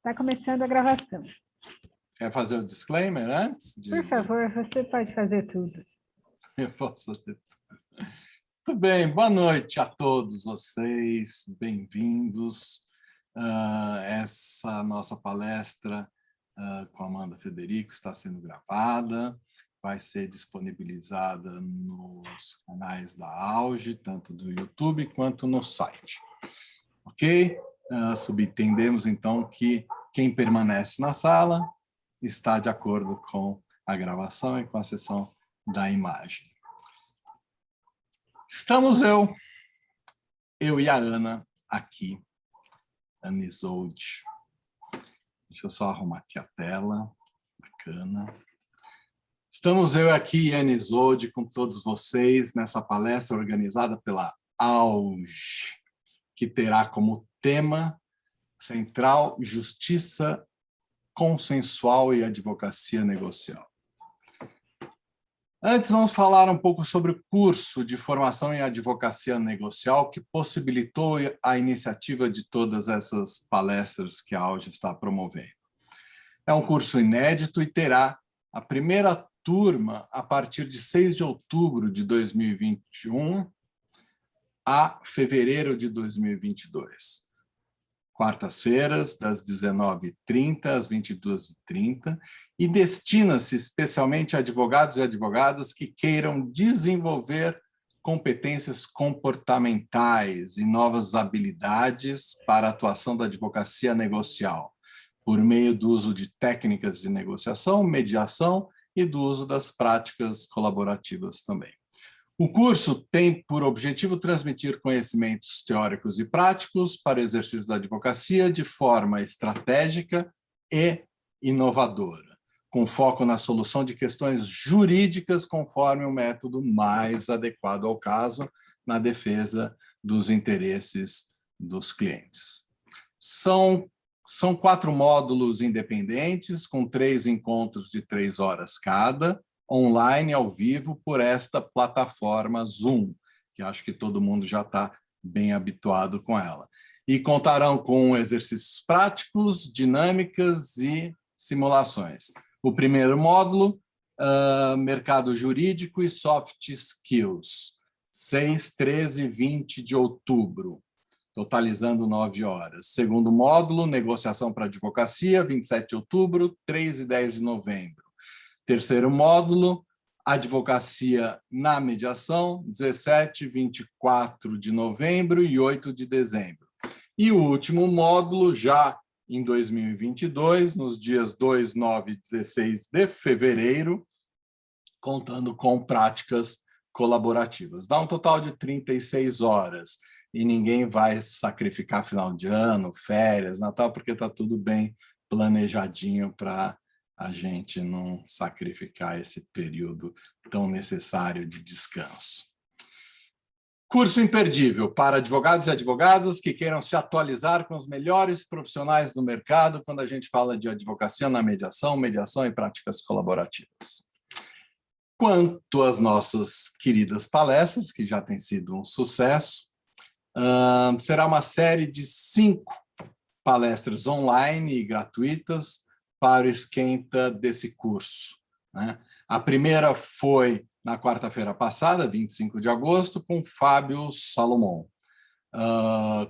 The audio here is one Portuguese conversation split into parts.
Está começando a gravação. Quer fazer o disclaimer antes? Por favor, você pode fazer tudo. Eu posso fazer tudo. Muito bem, boa noite a todos vocês, bem-vindos a essa nossa palestra com a Amanda Federico está sendo gravada, vai ser disponibilizada nos canais da Auge, tanto do YouTube quanto no site. Ok? Subentendemos, então, que quem permanece na sala está de acordo com a gravação e com a sessão da imagem. Estamos eu e a Ana aqui, Ana Isolde. Deixa eu só arrumar aqui a tela, bacana. Estamos eu aqui, Ana Isolde, com todos vocês nessa palestra organizada pela Auge, que terá como tema central Justiça Consensual e Advocacia Negocial. Antes, vamos falar um pouco sobre o curso de formação em advocacia negocial que possibilitou a iniciativa de todas essas palestras que a Auge está promovendo. É um curso inédito e terá a primeira turma a partir de 6 de outubro de 2021 a fevereiro de 2022. Quartas-feiras, das 19h30 às 22h30, e destina-se especialmente a advogados e advogadas que queiram desenvolver competências comportamentais e novas habilidades para a atuação da advocacia negocial, por meio do uso de técnicas de negociação, mediação e do uso das práticas colaborativas também. O curso tem por objetivo transmitir conhecimentos teóricos e práticos para o exercício da advocacia de forma estratégica e inovadora, com foco na solução de questões jurídicas conforme o método mais adequado ao caso, na defesa dos interesses dos clientes. São 4 módulos independentes, com 3 encontros de 3 horas cada, online, ao vivo, por esta plataforma Zoom, que acho que todo mundo já está bem habituado com ela. E contarão com exercícios práticos, dinâmicas e simulações. O primeiro módulo, Mercado Jurídico e Soft Skills, 6, 13 e 20 de outubro, totalizando 9 horas. Segundo módulo, Negociação para Advocacia, 27 de outubro, 3 e 10 de novembro. Terceiro módulo, Advocacia na Mediação, 17, 24 de novembro e 8 de dezembro. E o último módulo, já em 2022, nos dias 2, 9 e 16 de fevereiro, contando com práticas colaborativas. Dá um total de 36 horas. E ninguém vai sacrificar final de ano, férias, Natal, porque está tudo bem planejadinho para a gente não sacrificar esse período tão necessário de descanso. Curso imperdível para advogados e advogadas que queiram se atualizar com os melhores profissionais do mercado quando a gente fala de advocacia na mediação, mediação e práticas colaborativas. Quanto às nossas queridas palestras, que já tem sido um sucesso, será uma série de 5 palestras online e gratuitas para o esquenta desse curso, né? A primeira foi na quarta-feira passada, 25 de agosto, com Fábio Salomão,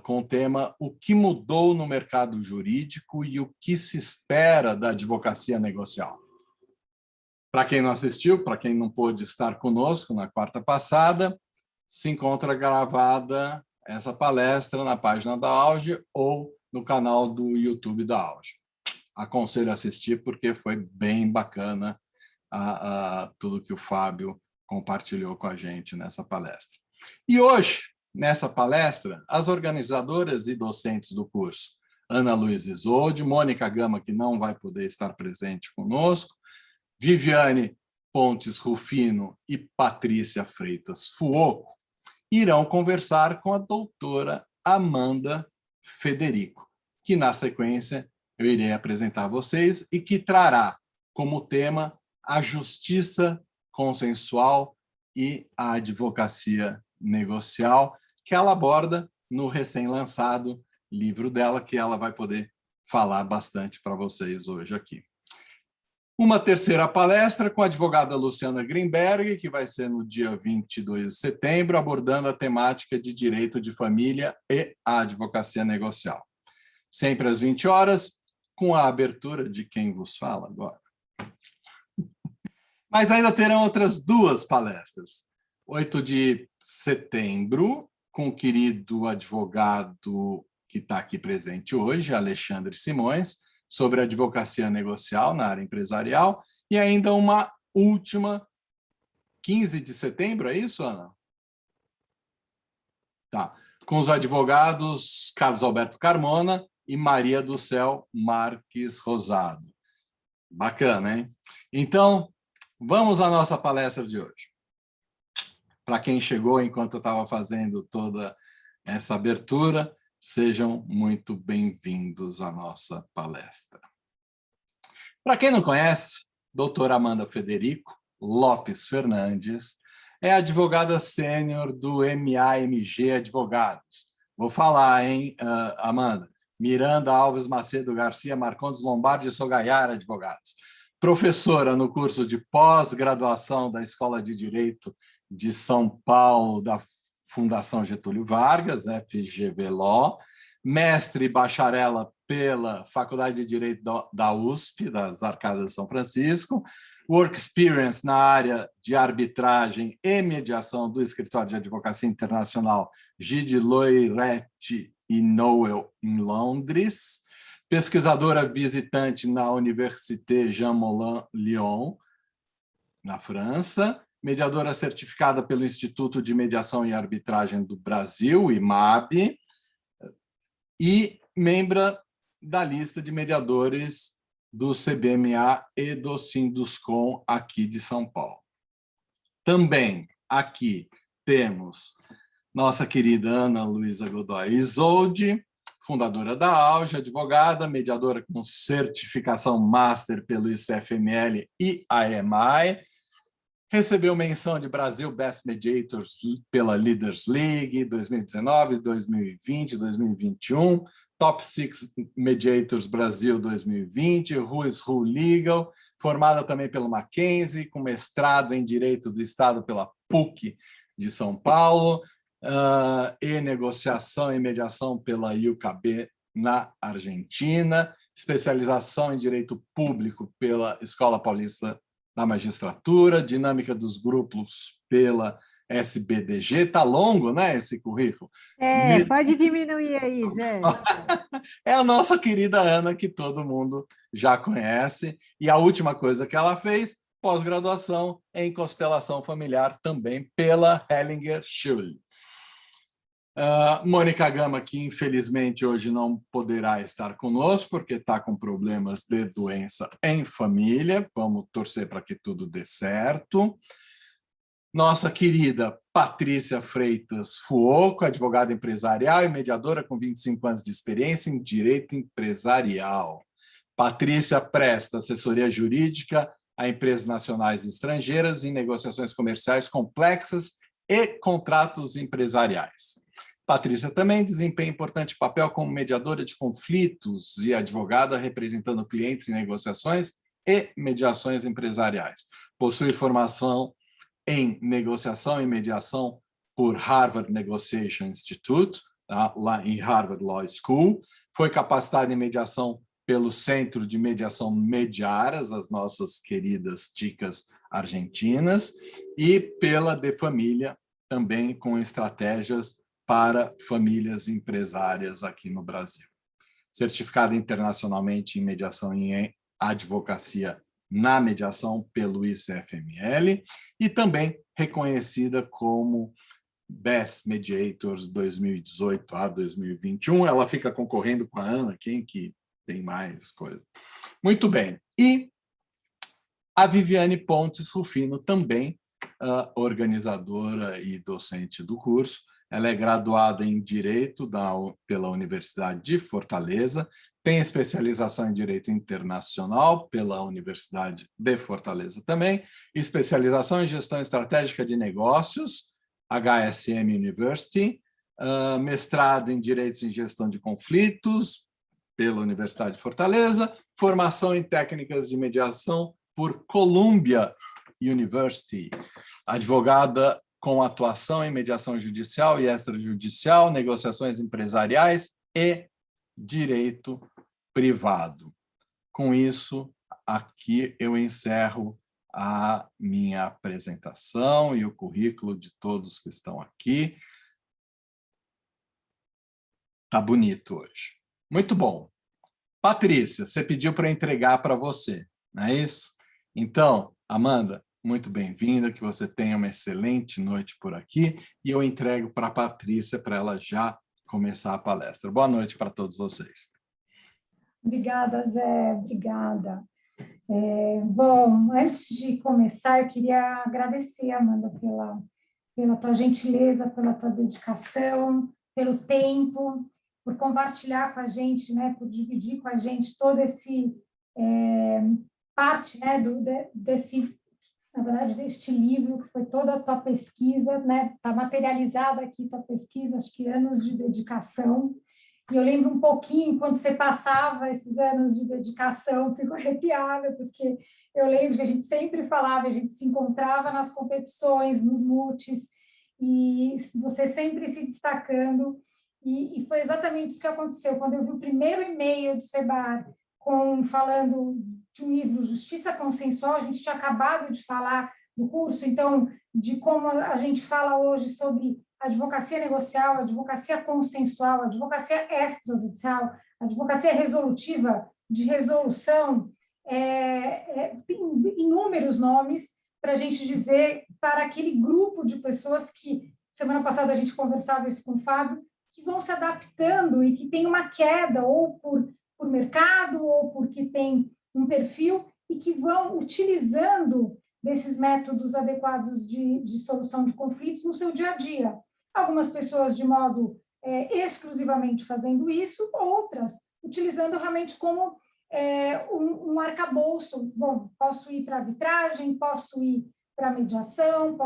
com o tema O que mudou no mercado jurídico e o que se espera da advocacia negocial. Para quem não assistiu, para quem não pôde estar conosco na quarta passada, se encontra gravada essa palestra na página da Auge ou no canal do YouTube da Auge. Aconselho a assistir porque foi bem bacana tudo que o Fábio compartilhou com a gente nessa palestra. E hoje, nessa palestra, as organizadoras e docentes do curso, Ana Luísa Isolde, Mônica Gama, que não vai poder estar presente conosco, Viviane Pontes Rufino e Patrícia Freitas Fuoco, irão conversar com a doutora Amanda Federico, que na sequência eu irei apresentar a vocês e que trará como tema a justiça consensual e a advocacia negocial, que ela aborda no recém-lançado livro dela, que ela vai poder falar bastante para vocês hoje aqui. Uma terceira palestra com a advogada Luciana Grinberg, que vai ser no dia 22 de setembro, abordando a temática de direito de família e a advocacia negocial. Sempre às 20 horas, com a abertura de quem vos fala agora. Mas ainda terão outras duas palestras. 8 de setembro, com o querido advogado que está aqui presente hoje, Alexandre Simões, sobre advocacia negocial na área empresarial, e ainda uma última, 15 de setembro, é isso, Ana? Tá. Com os advogados Carlos Alberto Carmona e Maria do Céu Marques Rosado. Bacana, hein? Então, vamos à nossa palestra de hoje. Para quem chegou enquanto eu estava fazendo toda essa abertura, sejam muito bem-vindos à nossa palestra. Para quem não conhece, doutora Amanda Federico Lopes Fernandes é advogada sênior do MAMG Advogados. Vou falar, hein, Amanda? Miranda Alves Macedo Garcia Marcondes Lombardi Sogaiara Advogados. Professora no curso de pós-graduação da Escola de Direito de São Paulo, da Fundação Getúlio Vargas, FGV-LO, mestre e bacharela pela Faculdade de Direito da USP, das Arcadas de São Francisco, work experience na área de arbitragem e mediação do Escritório de Advocacia Internacional Gide Loiret e Noel, em Londres, pesquisadora visitante na Université Jean Moulin Lyon, na França, mediadora certificada pelo Instituto de Mediação e Arbitragem do Brasil, IMAB, e membro da lista de mediadores do CBMA e do Sinduscom aqui de São Paulo. Também aqui temos nossa querida Ana Luísa Godoy Isolde, fundadora da Auge, advogada, mediadora com certificação Master pelo ICFML e AEMAI, recebeu menção de Brasil Best Mediators pela Leaders League 2019, 2020, 2021, Top 6 Mediators Brasil 2020, Who is Who Legal, formada também pelo Mackenzie, com mestrado em Direito do Estado pela PUC de São Paulo, e negociação e mediação pela UKB na Argentina, especialização em Direito Público pela Escola Paulista da Magistratura, dinâmica dos grupos pela SBDG. Está longo, né, esse currículo? Pode diminuir aí, Zé. É a nossa querida Ana, que todo mundo já conhece. E a última coisa que ela fez, pós-graduação em constelação familiar, também pela Hellinger Schule. Mônica Gama, que infelizmente hoje não poderá estar conosco, porque está com problemas de doença em família. Vamos torcer para que tudo dê certo. Nossa querida Patrícia Freitas Fuoco, advogada empresarial e mediadora com 25 anos de experiência em direito empresarial. Patrícia presta assessoria jurídica a empresas nacionais e estrangeiras em negociações comerciais complexas e contratos empresariais. Patrícia também desempenha importante papel como mediadora de conflitos e advogada representando clientes em negociações e mediações empresariais. Possui formação em negociação e mediação por Harvard Negotiation Institute, lá em Harvard Law School. Foi capacitada em mediação pelo Centro de Mediação Mediaras, as nossas queridas ticas argentinas, e pela De Família, também com estratégias para famílias empresárias aqui no Brasil. Certificada internacionalmente em mediação e em advocacia na mediação pelo ICFML e também reconhecida como Best Mediators 2018 a 2021. Ela fica concorrendo com a Ana, quem que tem mais coisa. Muito bem. E a Viviane Pontes Rufino, também organizadora e docente do curso. Ela é graduada em Direito pela Universidade de Fortaleza, tem especialização em Direito Internacional pela Universidade de Fortaleza também, especialização em Gestão Estratégica de Negócios, HSM University, mestrado em Direitos em Gestão de Conflitos pela Universidade de Fortaleza, formação em técnicas de mediação por Columbia University, advogada com atuação em mediação judicial e extrajudicial, negociações empresariais e direito privado. Com isso, aqui eu encerro a minha apresentação e o currículo de todos que estão aqui. Tá bonito hoje. Muito bom. Patrícia, você pediu para entregar para você, não é isso? Então, Amanda, muito bem-vinda, que você tenha uma excelente noite por aqui e eu entrego para a Patrícia para ela já começar a palestra. Boa noite para todos vocês. Obrigada, Zé, obrigada. Bom, antes de começar, eu queria agradecer, Amanda, pela tua gentileza, pela tua dedicação, pelo tempo, por compartilhar com a gente, né, por dividir com a gente todo esse parte, né, na verdade, deste livro, que foi toda a tua pesquisa, né, está materializada aqui tua pesquisa, acho que anos de dedicação. E eu lembro um pouquinho, quando você passava esses anos de dedicação, fico arrepiada, porque eu lembro que a gente sempre falava, a gente se encontrava nas competições, nos multis, e você sempre se destacando. E foi exatamente isso que aconteceu. Quando eu vi o primeiro e-mail do Sebar falando de um livro, Justiça Consensual, a gente tinha acabado de falar do curso, então, de como a gente fala hoje sobre advocacia negocial, advocacia consensual, advocacia extrajudicial, advocacia resolutiva, de resolução, tem inúmeros nomes para a gente dizer para aquele grupo de pessoas que, semana passada a gente conversava isso com o Fábio, que vão se adaptando e que tem uma queda, ou por mercado, ou porque tem um perfil, e que vão utilizando desses métodos adequados de solução de conflitos no seu dia a dia. Algumas pessoas de modo exclusivamente fazendo isso, outras utilizando realmente como um arcabouço. Bom, posso ir para arbitragem, posso ir para mediação,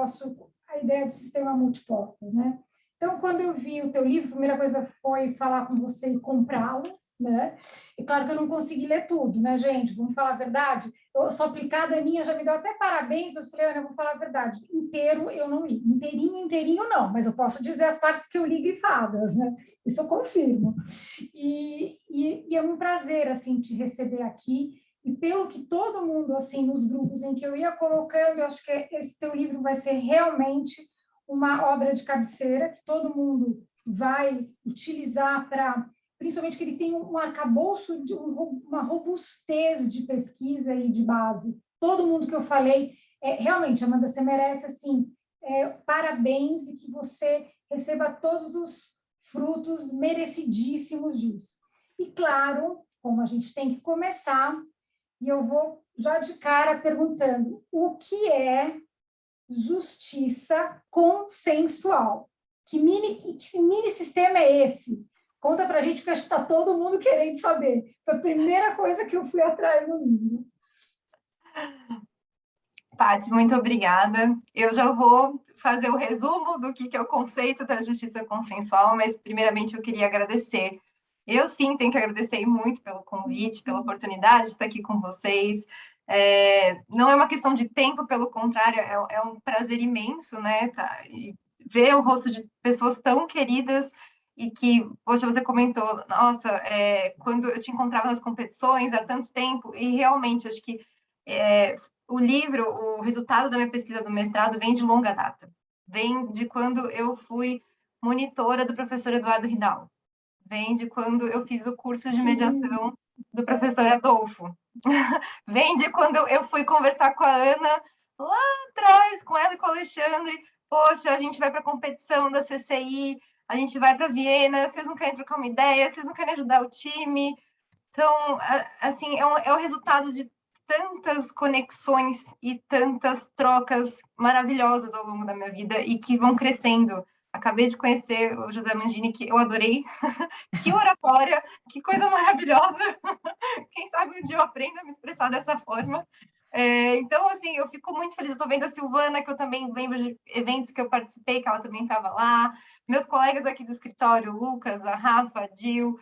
a ideia do sistema multiportas, né? Então, quando eu vi o teu livro, a primeira coisa foi falar com você e comprá-lo, né? E claro que eu não consegui ler tudo, né, gente? Vamos falar a verdade. Eu sou aplicada, a Aninha já me deu até parabéns, mas eu falei, Ana, eu vou falar a verdade. Inteiro eu não li. Inteirinho não, mas eu posso dizer as partes que eu li grifadas, né? Isso eu confirmo. E é um prazer, assim, te receber aqui. E pelo que todo mundo, assim, nos grupos em que eu ia colocando, eu acho que esse teu livro vai ser realmente uma obra de cabeceira que todo mundo vai utilizar para, principalmente que ele tem um arcabouço, uma robustez de pesquisa e de base. Todo mundo que eu falei, realmente, Amanda, você merece, assim, parabéns e que você receba todos os frutos merecidíssimos disso. E, claro, como a gente tem que começar, e eu vou já de cara perguntando, o que é justiça consensual? Que mini sistema é esse? Conta para a gente, porque acho que está todo mundo querendo saber. Foi a primeira coisa que eu fui atrás no livro. Paty, muito obrigada. Eu já vou fazer o resumo do que é o conceito da justiça consensual, mas, primeiramente, eu queria agradecer. Eu, sim, tenho que agradecer muito pelo convite, pela oportunidade de estar aqui com vocês. Não é uma questão de tempo, pelo contrário, é um prazer imenso, né? E ver o rosto de pessoas tão queridas e que, poxa, você comentou, nossa, quando eu te encontrava nas competições há tanto tempo, e realmente, acho que o livro, o resultado da minha pesquisa do mestrado vem de longa data. Vem de quando eu fui monitora do professor Eduardo Ridal. Vem de quando eu fiz o curso de mediação do professor Adolfo. Vem de quando eu fui conversar com a Ana lá atrás, com ela e com o Alexandre. Poxa, a gente vai para a competição da CCI, a gente vai para Viena, vocês não querem trocar uma ideia, vocês não querem ajudar o time. Então, assim, é o resultado de tantas conexões e tantas trocas maravilhosas ao longo da minha vida e que vão crescendo. Acabei de conhecer o José Mangini, que eu adorei. Que oratória, que coisa maravilhosa. Quem sabe um dia eu aprendo a me expressar dessa forma. Então, assim, eu fico muito feliz. Estou vendo a Silvana, que eu também lembro de eventos que eu participei, que ela também estava lá. Meus colegas aqui do escritório, o Lucas, a Rafa, a Gil,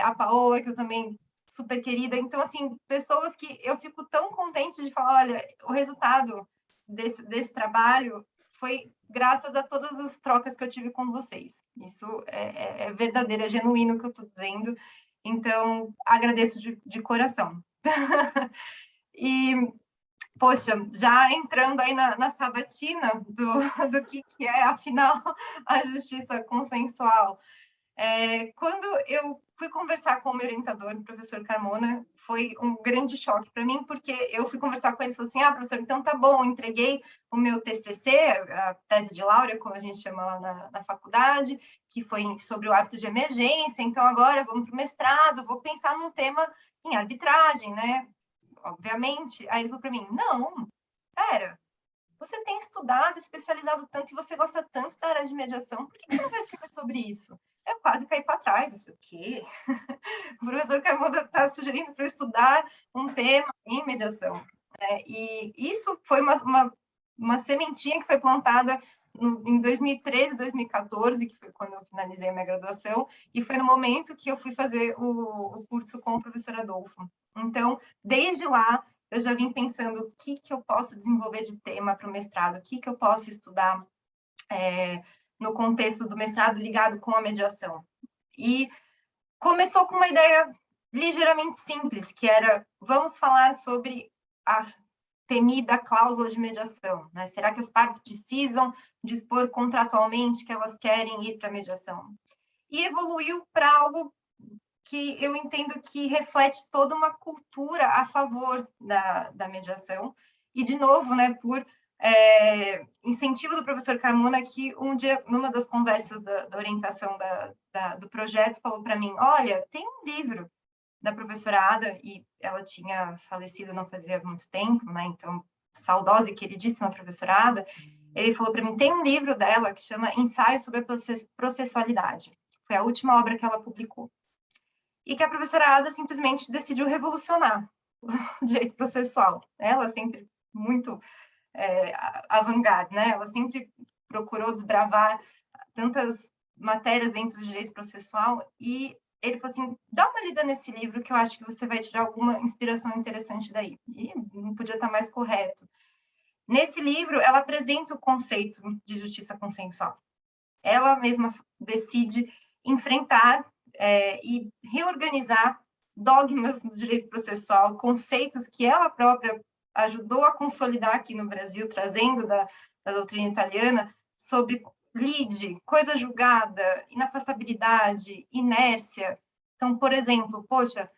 a Paola, que eu também super querida. Então, assim, pessoas que eu fico tão contente de falar, olha, o resultado desse trabalho foi graças a todas as trocas que eu tive com vocês. Isso é verdadeiro, é genuíno o que eu estou dizendo. Então, agradeço de coração. E, poxa, já entrando aí na sabatina do que é, afinal, a justiça consensual. Quando eu fui conversar com o meu orientador, o professor Carmona, foi um grande choque para mim, porque eu fui conversar com ele e falei assim, professor, então tá bom, entreguei o meu TCC, a tese de laurea, como a gente chama lá na faculdade, que foi sobre o hábito de emergência, então agora vamos para o mestrado, vou pensar num tema em arbitragem, né? Obviamente. Aí ele falou para mim, não, pera, você tem estudado, especializado tanto e você gosta tanto da área de mediação, por que você não vai escrever sobre isso? Eu quase caí para trás. Eu falei, o quê? O professor Carmona está sugerindo para eu estudar um tema em mediação. E isso foi uma sementinha que foi plantada em 2013, 2014, que foi quando eu finalizei a minha graduação, e foi no momento que eu fui fazer o curso com o professor Adolfo. Então, desde lá, eu já vim pensando o que eu posso desenvolver de tema para o mestrado, o que eu posso estudar no contexto do mestrado ligado com a mediação. E começou com uma ideia ligeiramente simples, que era, vamos falar sobre a temida cláusula de mediação, né? Será que as partes precisam dispor contratualmente que elas querem ir para a mediação? E evoluiu para algo que eu entendo que reflete toda uma cultura a favor da mediação. E, de novo, né, por incentivo do professor Carmona, que um dia, numa das conversas da orientação do projeto, falou para mim, olha, tem um livro da professora Ada, e ela tinha falecido não fazia muito tempo, né, então, saudosa e queridíssima professora Ada, ele falou para mim, tem um livro dela que chama Ensaio sobre a Processualidade. Foi a última obra que ela publicou. E que a professora Ada simplesmente decidiu revolucionar o direito processual. Ela sempre muito avant-garde, né? Ela sempre procurou desbravar tantas matérias dentro do direito processual e ele falou assim, dá uma lida nesse livro que eu acho que você vai tirar alguma inspiração interessante daí. E não podia estar mais correto. Nesse livro, ela apresenta o conceito de justiça consensual. Ela mesma decide enfrentar e reorganizar dogmas do direito processual, conceitos que ela própria ajudou a consolidar aqui no Brasil, trazendo da doutrina italiana, sobre lide, coisa julgada, inafastabilidade, inércia. Então, por exemplo, poxa,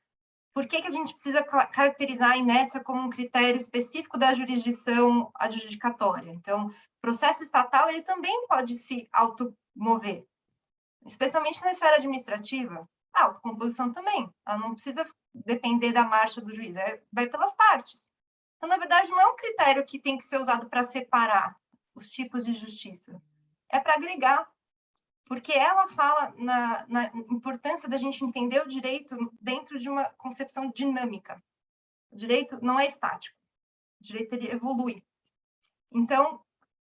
por que a gente precisa caracterizar a inércia como um critério específico da jurisdição adjudicatória? Então, processo estatal, ele também pode se automover, especialmente na esfera administrativa. A autocomposição também, ela não precisa depender da marcha do juiz, vai pelas partes. Então, na verdade, não é um critério que tem que ser usado para separar os tipos de justiça, é para agregar, porque ela fala na importância da gente entender o direito dentro de uma concepção dinâmica. O direito não é estático, o direito ele evolui. Então,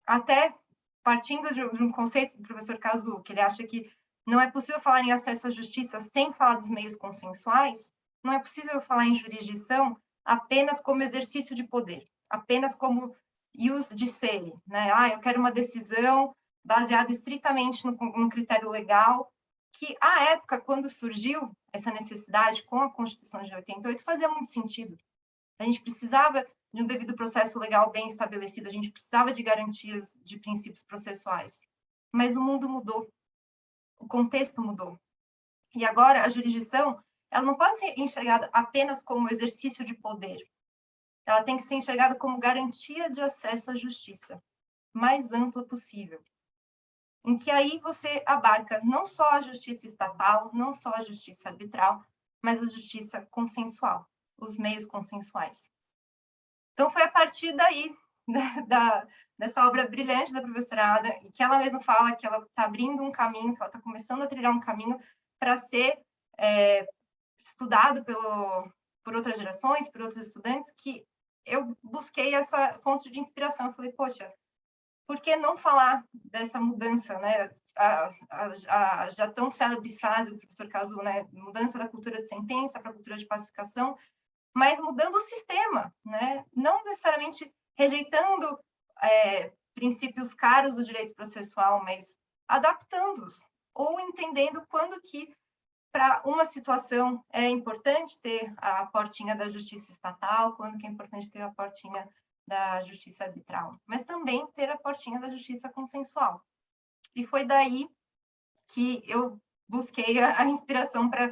até partindo de um conceito do professor Cazu, que ele acha que não é possível falar em acesso à justiça sem falar dos meios consensuais, não é possível falar em jurisdição apenas como exercício de poder, apenas como ius dicere, né? Eu quero uma decisão baseada estritamente no critério legal, que, à época, quando surgiu essa necessidade com a Constituição de 88, fazia muito sentido. A gente precisava de um devido processo legal bem estabelecido, a gente precisava de garantias de princípios processuais. Mas o mundo mudou, o contexto mudou. E agora a jurisdição, ela não pode ser enxergada apenas como exercício de poder. Ela tem que ser enxergada como garantia de acesso à justiça, mais ampla possível. Em que aí você abarca não só a justiça estatal, não só a justiça arbitral, mas a justiça consensual, os meios consensuais. Então, foi a partir daí, dessa obra brilhante da professora Ada, e que ela mesma fala que ela está abrindo um caminho, que ela está começando a trilhar um caminho para ser estudado por outras gerações, por outros estudantes, que eu busquei essa fonte de inspiração. Eu falei, poxa, por que não falar dessa mudança, né? A já tão célebre frase do professor Cazu, né? Mudança da cultura de sentença para a cultura de pacificação, mas mudando o sistema, né? Não necessariamente rejeitando princípios caros do direito processual, mas adaptando-os, ou entendendo quando que, para uma situação, é importante ter a portinha da justiça estatal, quando que é importante ter a portinha da justiça arbitral, mas também ter a portinha da justiça consensual. E foi daí que eu busquei a inspiração para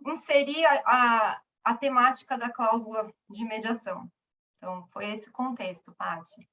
inserir a temática da cláusula de mediação. Então, foi esse contexto, Paty.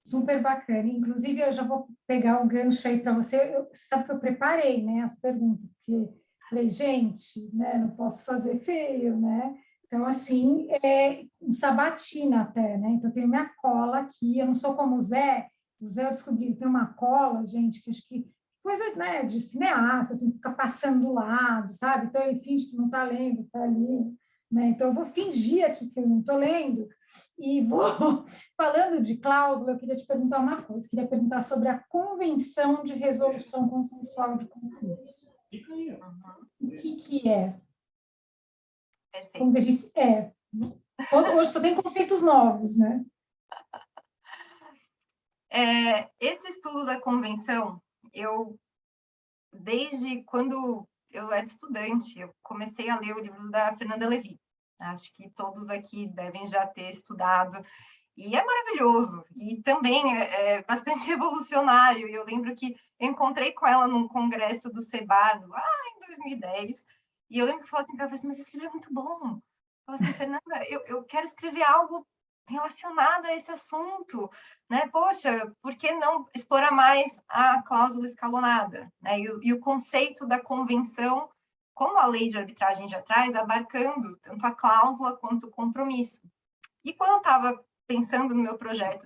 Super bacana. Inclusive, eu já vou pegar o gancho aí para você. Você sabe que eu preparei, né, as perguntas, porque falei, gente, né, não posso fazer feio, né? Então, assim, é um sabatina até, né? Então, eu tenho minha cola aqui, eu não sou como o Zé eu descobri que tem uma cola, gente, que acho que coisa, né, de cineasta, assim, fica passando do lado, sabe? Então, ele finge que não está lendo, está ali, né? Então, eu vou fingir aqui que eu não estou lendo e vou... Falando de cláusula, eu queria te perguntar uma coisa, queria perguntar sobre a Convenção de Resolução Consensual de Conflitos. O que é? Perfeito. Como que a gente... hoje só tem conceitos novos, né? Esse estudo da convenção, desde quando eu era estudante, eu comecei a ler o livro da Fernanda Levy. Acho que todos aqui devem já ter estudado. E é maravilhoso. E também é bastante revolucionário. E eu lembro que eu encontrei com ela num congresso do CEBAR, lá em 2010. E eu lembro que eu falei assim para ela, mas esse livro é muito bom. Eu falei assim, Fernanda, eu quero escrever algo relacionado a esse assunto, né? Poxa, por que não explorar mais a cláusula escalonada, né? E o conceito da convenção, como a lei de arbitragem já traz, abarcando tanto a cláusula quanto o compromisso. E quando eu estava pensando no meu projeto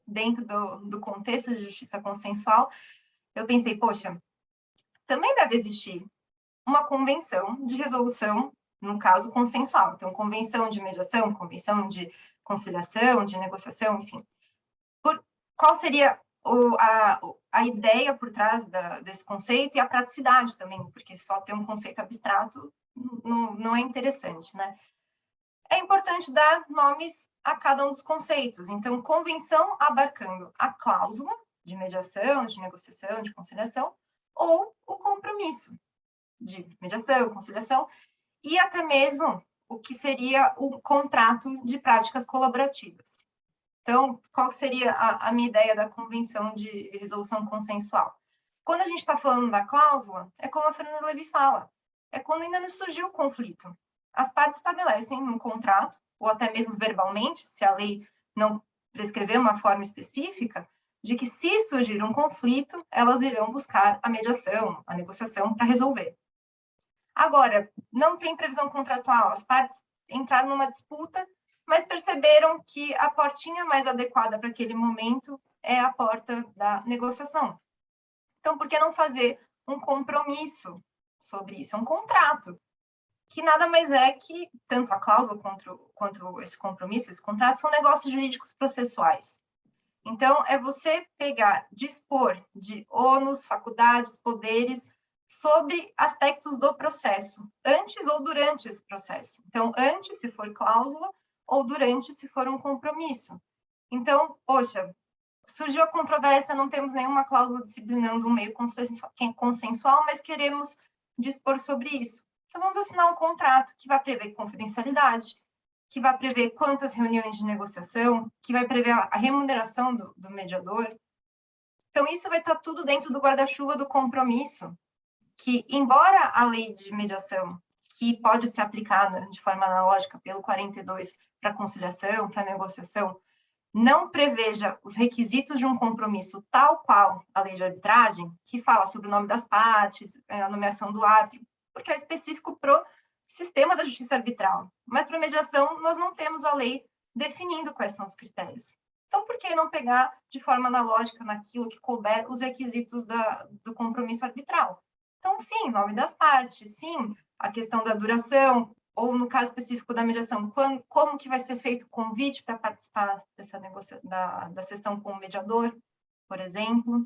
dentro do contexto de justiça consensual, eu pensei, poxa, também deve existir uma convenção de resolução, no caso, consensual. Então, convenção de mediação, convenção de conciliação, de negociação, enfim. Qual seria a ideia por trás desse conceito e a praticidade também, porque só ter um conceito abstrato não é interessante, né? É importante dar nomes a cada um dos conceitos. Então, convenção abarcando a cláusula de mediação, de negociação, de conciliação, ou o compromisso de mediação, conciliação, e até mesmo o que seria o contrato de práticas colaborativas. Então, qual seria a minha ideia da convenção de resolução consensual? Quando a gente está falando da cláusula, é como a Fernanda Levy fala, é quando ainda não surgiu o conflito. As partes estabelecem num contrato, ou até mesmo verbalmente, se a lei não prescrever uma forma específica, de que se surgir um conflito, elas irão buscar a mediação, a negociação para resolver. Agora, não tem previsão contratual, as partes entraram numa disputa, mas perceberam que a portinha mais adequada para aquele momento é a porta da negociação. Então, por que não fazer um compromisso sobre isso? É um contrato, que nada mais é que, tanto a cláusula quanto esse compromisso, esse contrato, são negócios jurídicos processuais. Então, é você dispor de ônus, faculdades, poderes, sobre aspectos do processo, antes ou durante esse processo. Então, antes, se for cláusula, ou durante, se for um compromisso. Então, poxa, surgiu a controvérsia, não temos nenhuma cláusula disciplinando um meio consensual, mas queremos dispor sobre isso. Então, vamos assinar um contrato que vai prever confidencialidade, que vai prever quantas reuniões de negociação, que vai prever a remuneração do mediador. Então, isso vai estar tudo dentro do guarda-chuva do compromisso, que, embora a lei de mediação, que pode ser aplicada de forma analógica pelo 42 para conciliação, para negociação, não preveja os requisitos de um compromisso tal qual a lei de arbitragem, que fala sobre o nome das partes, a nomeação do árbitro, porque é específico para o sistema da justiça arbitral. Mas para mediação, nós não temos a lei definindo quais são os critérios. Então, por que não pegar de forma analógica naquilo que couber os requisitos do compromisso arbitral? Então, sim, nome das partes, sim, a questão da duração, ou no caso específico da mediação, como que vai ser feito o convite para participar dessa da sessão com o mediador, por exemplo.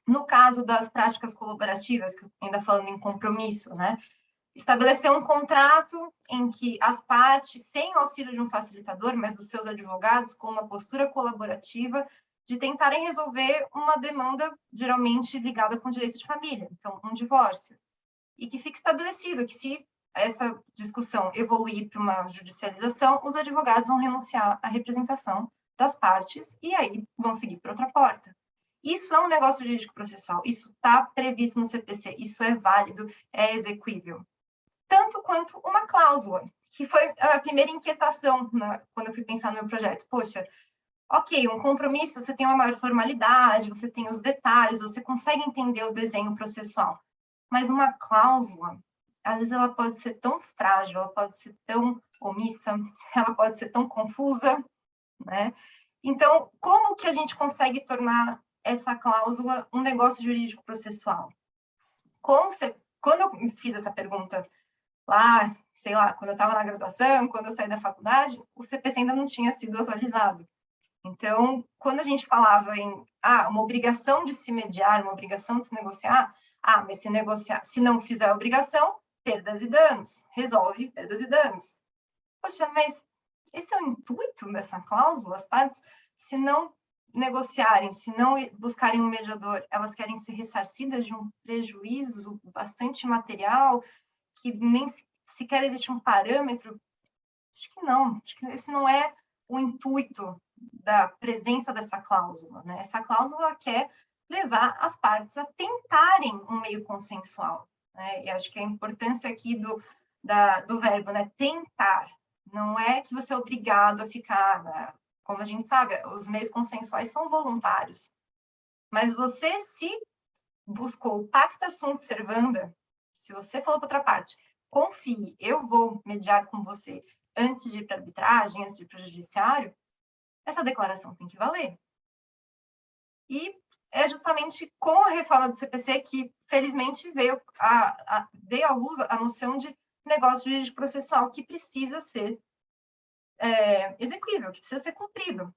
No caso das práticas colaborativas, que ainda falando em compromisso, né? Estabelecer um contrato em que as partes, sem o auxílio de um facilitador, mas dos seus advogados, com uma postura colaborativa, de tentarem resolver uma demanda geralmente ligada com direito de família, então um divórcio. E que fique estabelecido que se essa discussão evoluir para uma judicialização, os advogados vão renunciar à representação das partes e aí vão seguir por outra porta. Isso é um negócio jurídico processual, isso está previsto no CPC, isso é válido, é exequível. Tanto quanto uma cláusula, que foi a primeira inquietação quando eu fui pensar no meu projeto. Poxa, ok, um compromisso, você tem uma maior formalidade, você tem os detalhes, você consegue entender o desenho processual. Mas uma cláusula, às vezes ela pode ser tão frágil, ela pode ser tão omissa, ela pode ser tão confusa, né? Então, como que a gente consegue tornar essa cláusula um negócio jurídico processual? Quando eu fiz essa pergunta lá, sei lá, quando eu estava na graduação, quando eu saí da faculdade, o CPC ainda não tinha sido atualizado. Então, quando a gente falava em uma obrigação de se mediar, uma obrigação de se negociar, mas se não fizer a obrigação, perdas e danos, resolve perdas e danos. Poxa, mas esse é o intuito dessa cláusula? As partes, se não negociarem, se não buscarem um mediador, elas querem ser ressarcidas de um prejuízo bastante material, que nem sequer existe um parâmetro? Acho que não, acho que esse não é o intuito da presença dessa cláusula, né? Essa cláusula quer levar as partes a tentarem um meio consensual, né? E acho que a importância aqui do verbo, né? Tentar. Não é que você é obrigado a ficar, né? Como a gente sabe, os meios consensuais são voluntários. Mas você, se buscou o pacta sunt servanda, se você falou para outra parte, confie, eu vou mediar com você antes de ir para a arbitragem, antes de ir para o judiciário, essa declaração tem que valer. E é justamente com a reforma do CPC que, felizmente, veio à luz a noção de negócio jurídico processual que precisa ser exequível, que precisa ser cumprido.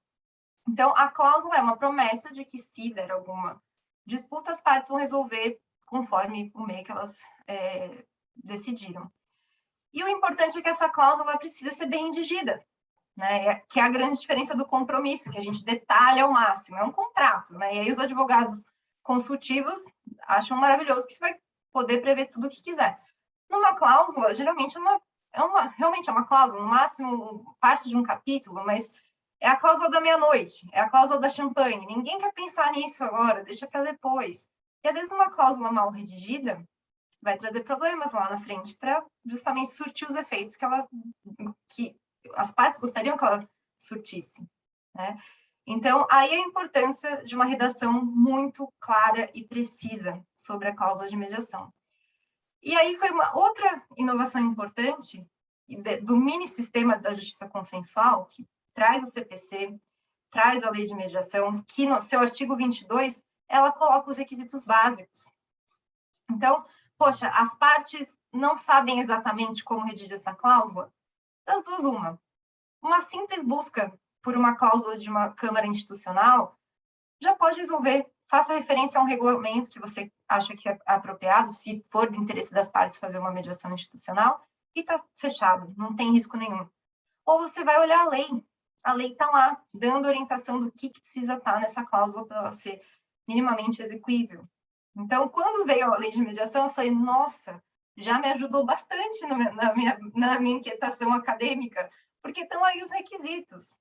Então, a cláusula é uma promessa de que, se der alguma disputa, as partes vão resolver conforme o meio que elas decidiram. E o importante é que essa cláusula precisa ser bem redigida, né? Que é a grande diferença do compromisso, que a gente detalha ao máximo. É um contrato, né? E aí os advogados consultivos acham maravilhoso que você vai poder prever tudo o que quiser. Numa cláusula, geralmente realmente é uma cláusula, no máximo parte de um capítulo, mas é a cláusula da meia-noite, é a cláusula da champanhe. Ninguém quer pensar nisso agora, deixa para depois. E às vezes uma cláusula mal redigida vai trazer problemas lá na frente para justamente surtir os efeitos que as partes gostariam que ela surtisse, né? Então, aí a importância de uma redação muito clara e precisa sobre a cláusula de mediação. E aí foi uma outra inovação importante do mini-sistema da justiça consensual, que traz o CPC, traz a lei de mediação, que no seu artigo 22, ela coloca os requisitos básicos. Então, poxa, as partes não sabem exatamente como redigir essa cláusula? Das duas, uma simples busca por uma cláusula de uma Câmara Institucional já pode resolver. Faça referência a um regulamento que você acha que é apropriado, se for do interesse das partes fazer uma mediação institucional, e está fechado, não tem risco nenhum. Ou você vai olhar a lei está lá, dando orientação do que precisa estar nessa cláusula para ela ser minimamente exequível. Então, quando veio a lei de mediação, eu falei, nossa, já me ajudou bastante na minha inquietação acadêmica, porque estão aí os requisitos.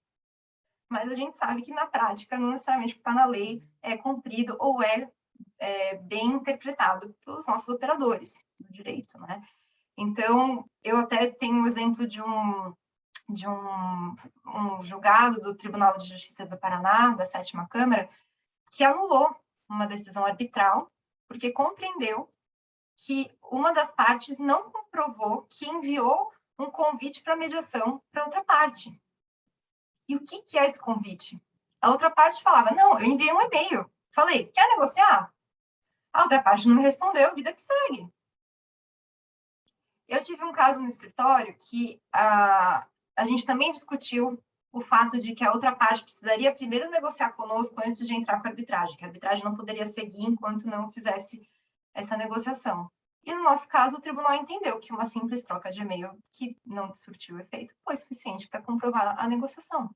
Mas a gente sabe que, na prática, não necessariamente o que está na lei é cumprido ou é bem interpretado pelos nossos operadores do direito, né? Então, eu até tenho um exemplo de um julgado do Tribunal de Justiça do Paraná, da 7ª Câmara, que anulou uma decisão arbitral, porque compreendeu que uma das partes não comprovou que enviou um convite para mediação para outra parte. E o que é esse convite? A outra parte falava, não, eu enviei um e-mail. Falei, quer negociar? A outra parte não me respondeu, vida que segue. Eu tive um caso no escritório que a gente também discutiu o fato de que a outra parte precisaria primeiro negociar conosco antes de entrar com a arbitragem, que a arbitragem não poderia seguir enquanto não fizesse essa negociação. E no nosso caso, o tribunal entendeu que uma simples troca de e-mail que não surtiu efeito foi suficiente para comprovar a negociação.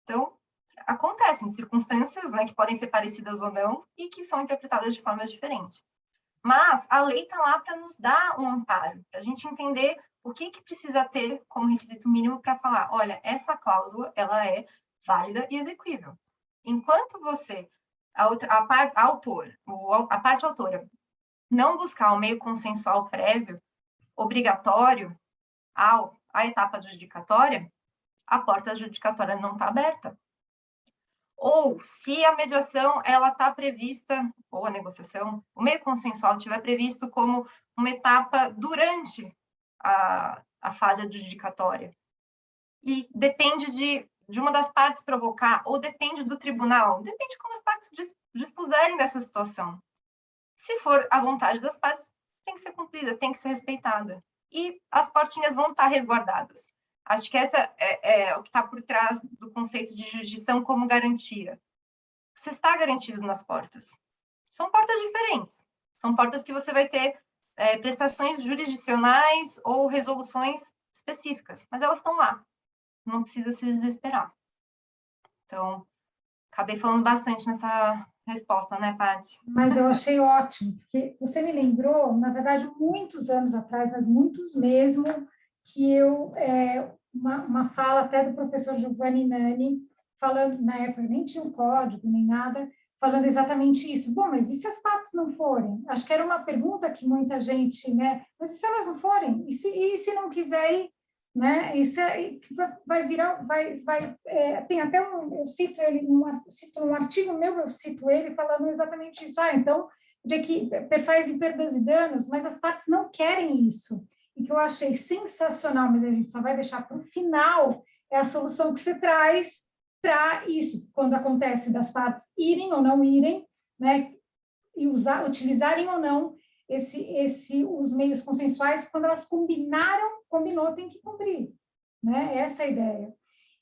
Então, acontecem circunstâncias, né, que podem ser parecidas ou não e que são interpretadas de formas diferentes. Mas a lei está lá para nos dar um amparo, para a gente entender o que precisa ter como requisito mínimo para falar, olha, essa cláusula ela é válida e exequível. Enquanto você, a parte autora, não buscar o meio consensual prévio, obrigatório, à etapa adjudicatória, a porta adjudicatória não está aberta. Ou, se a mediação ela está prevista, ou a negociação, o meio consensual estiver previsto como uma etapa durante a fase adjudicatória. E depende de uma das partes provocar, ou depende do tribunal, depende de como as partes dispuserem dessa situação. Se for a vontade das partes, tem que ser cumprida, tem que ser respeitada. E as portinhas vão estar resguardadas. Acho que essa é o que está por trás do conceito de jurisdição como garantia. Você está garantido nas portas. São portas diferentes. São portas que você vai ter prestações jurisdicionais ou resoluções específicas, mas elas estão lá. Não precisa se desesperar. Então, acabei falando bastante nessa resposta, né, Paty? Mas eu achei ótimo, porque você me lembrou, na verdade, muitos anos atrás, mas muitos mesmo, que uma fala até do professor Giovanni Nani, falando, na época nem tinha um código, nem nada, falando exatamente isso. Bom, mas e se as partes não forem? Acho que era uma pergunta que muita gente, né? Mas e se elas não forem? E se não quiser ir? Né? Isso vai virar, tem até eu cito ele, um artigo meu, eu cito ele falando exatamente isso. Então, de que perfaz em perdas e danos, mas as partes não querem isso. E que eu achei sensacional, mas a gente só vai deixar para o final, é a solução que você traz para isso, quando acontece das partes irem ou não irem, né? E utilizarem ou não os meios consensuais, quando elas combinou, tem que cumprir, né? Essa é a ideia.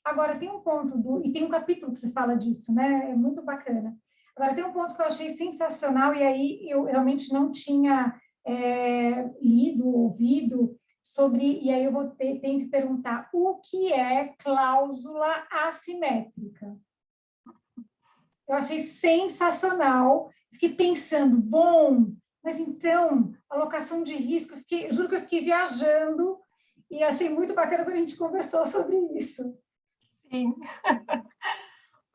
Agora, tem um ponto, e tem um capítulo que você fala disso, né? É muito bacana. Agora, tem um ponto que eu achei sensacional, e aí eu realmente não tinha lido, ouvido sobre, e aí eu tenho que perguntar, o que é cláusula assimétrica? Eu achei sensacional, fiquei pensando, bom, mas então, alocação de risco, juro que eu fiquei viajando e achei muito bacana quando a gente conversou sobre isso. Sim.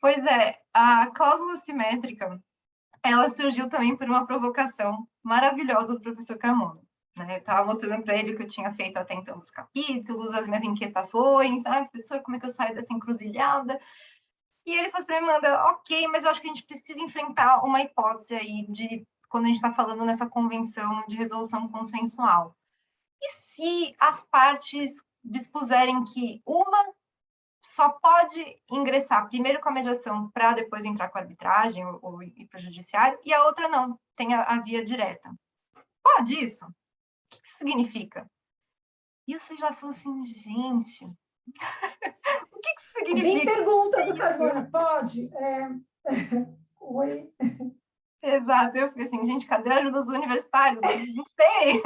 Pois é, a cláusula simétrica, ela surgiu também por uma provocação maravilhosa do professor Carmona. Né? Eu estava mostrando para ele o que eu tinha feito até então dos capítulos, as minhas inquietações, professor, como é que eu saio dessa encruzilhada? E ele falou para mim, Amanda, ok, mas eu acho que a gente precisa enfrentar uma hipótese aí quando a gente está falando nessa convenção de resolução consensual. E se as partes dispuserem que uma só pode ingressar primeiro com a mediação para depois entrar com a arbitragem ou ir para o judiciário, e a outra não, tem a via direta. Pode isso? O que isso significa? E você já falou assim, gente, o que isso significa? Alguém pergunta do Carmona, pode? Oi? Exato, eu fiquei assim, gente, cadê a ajuda dos universitários? Não sei.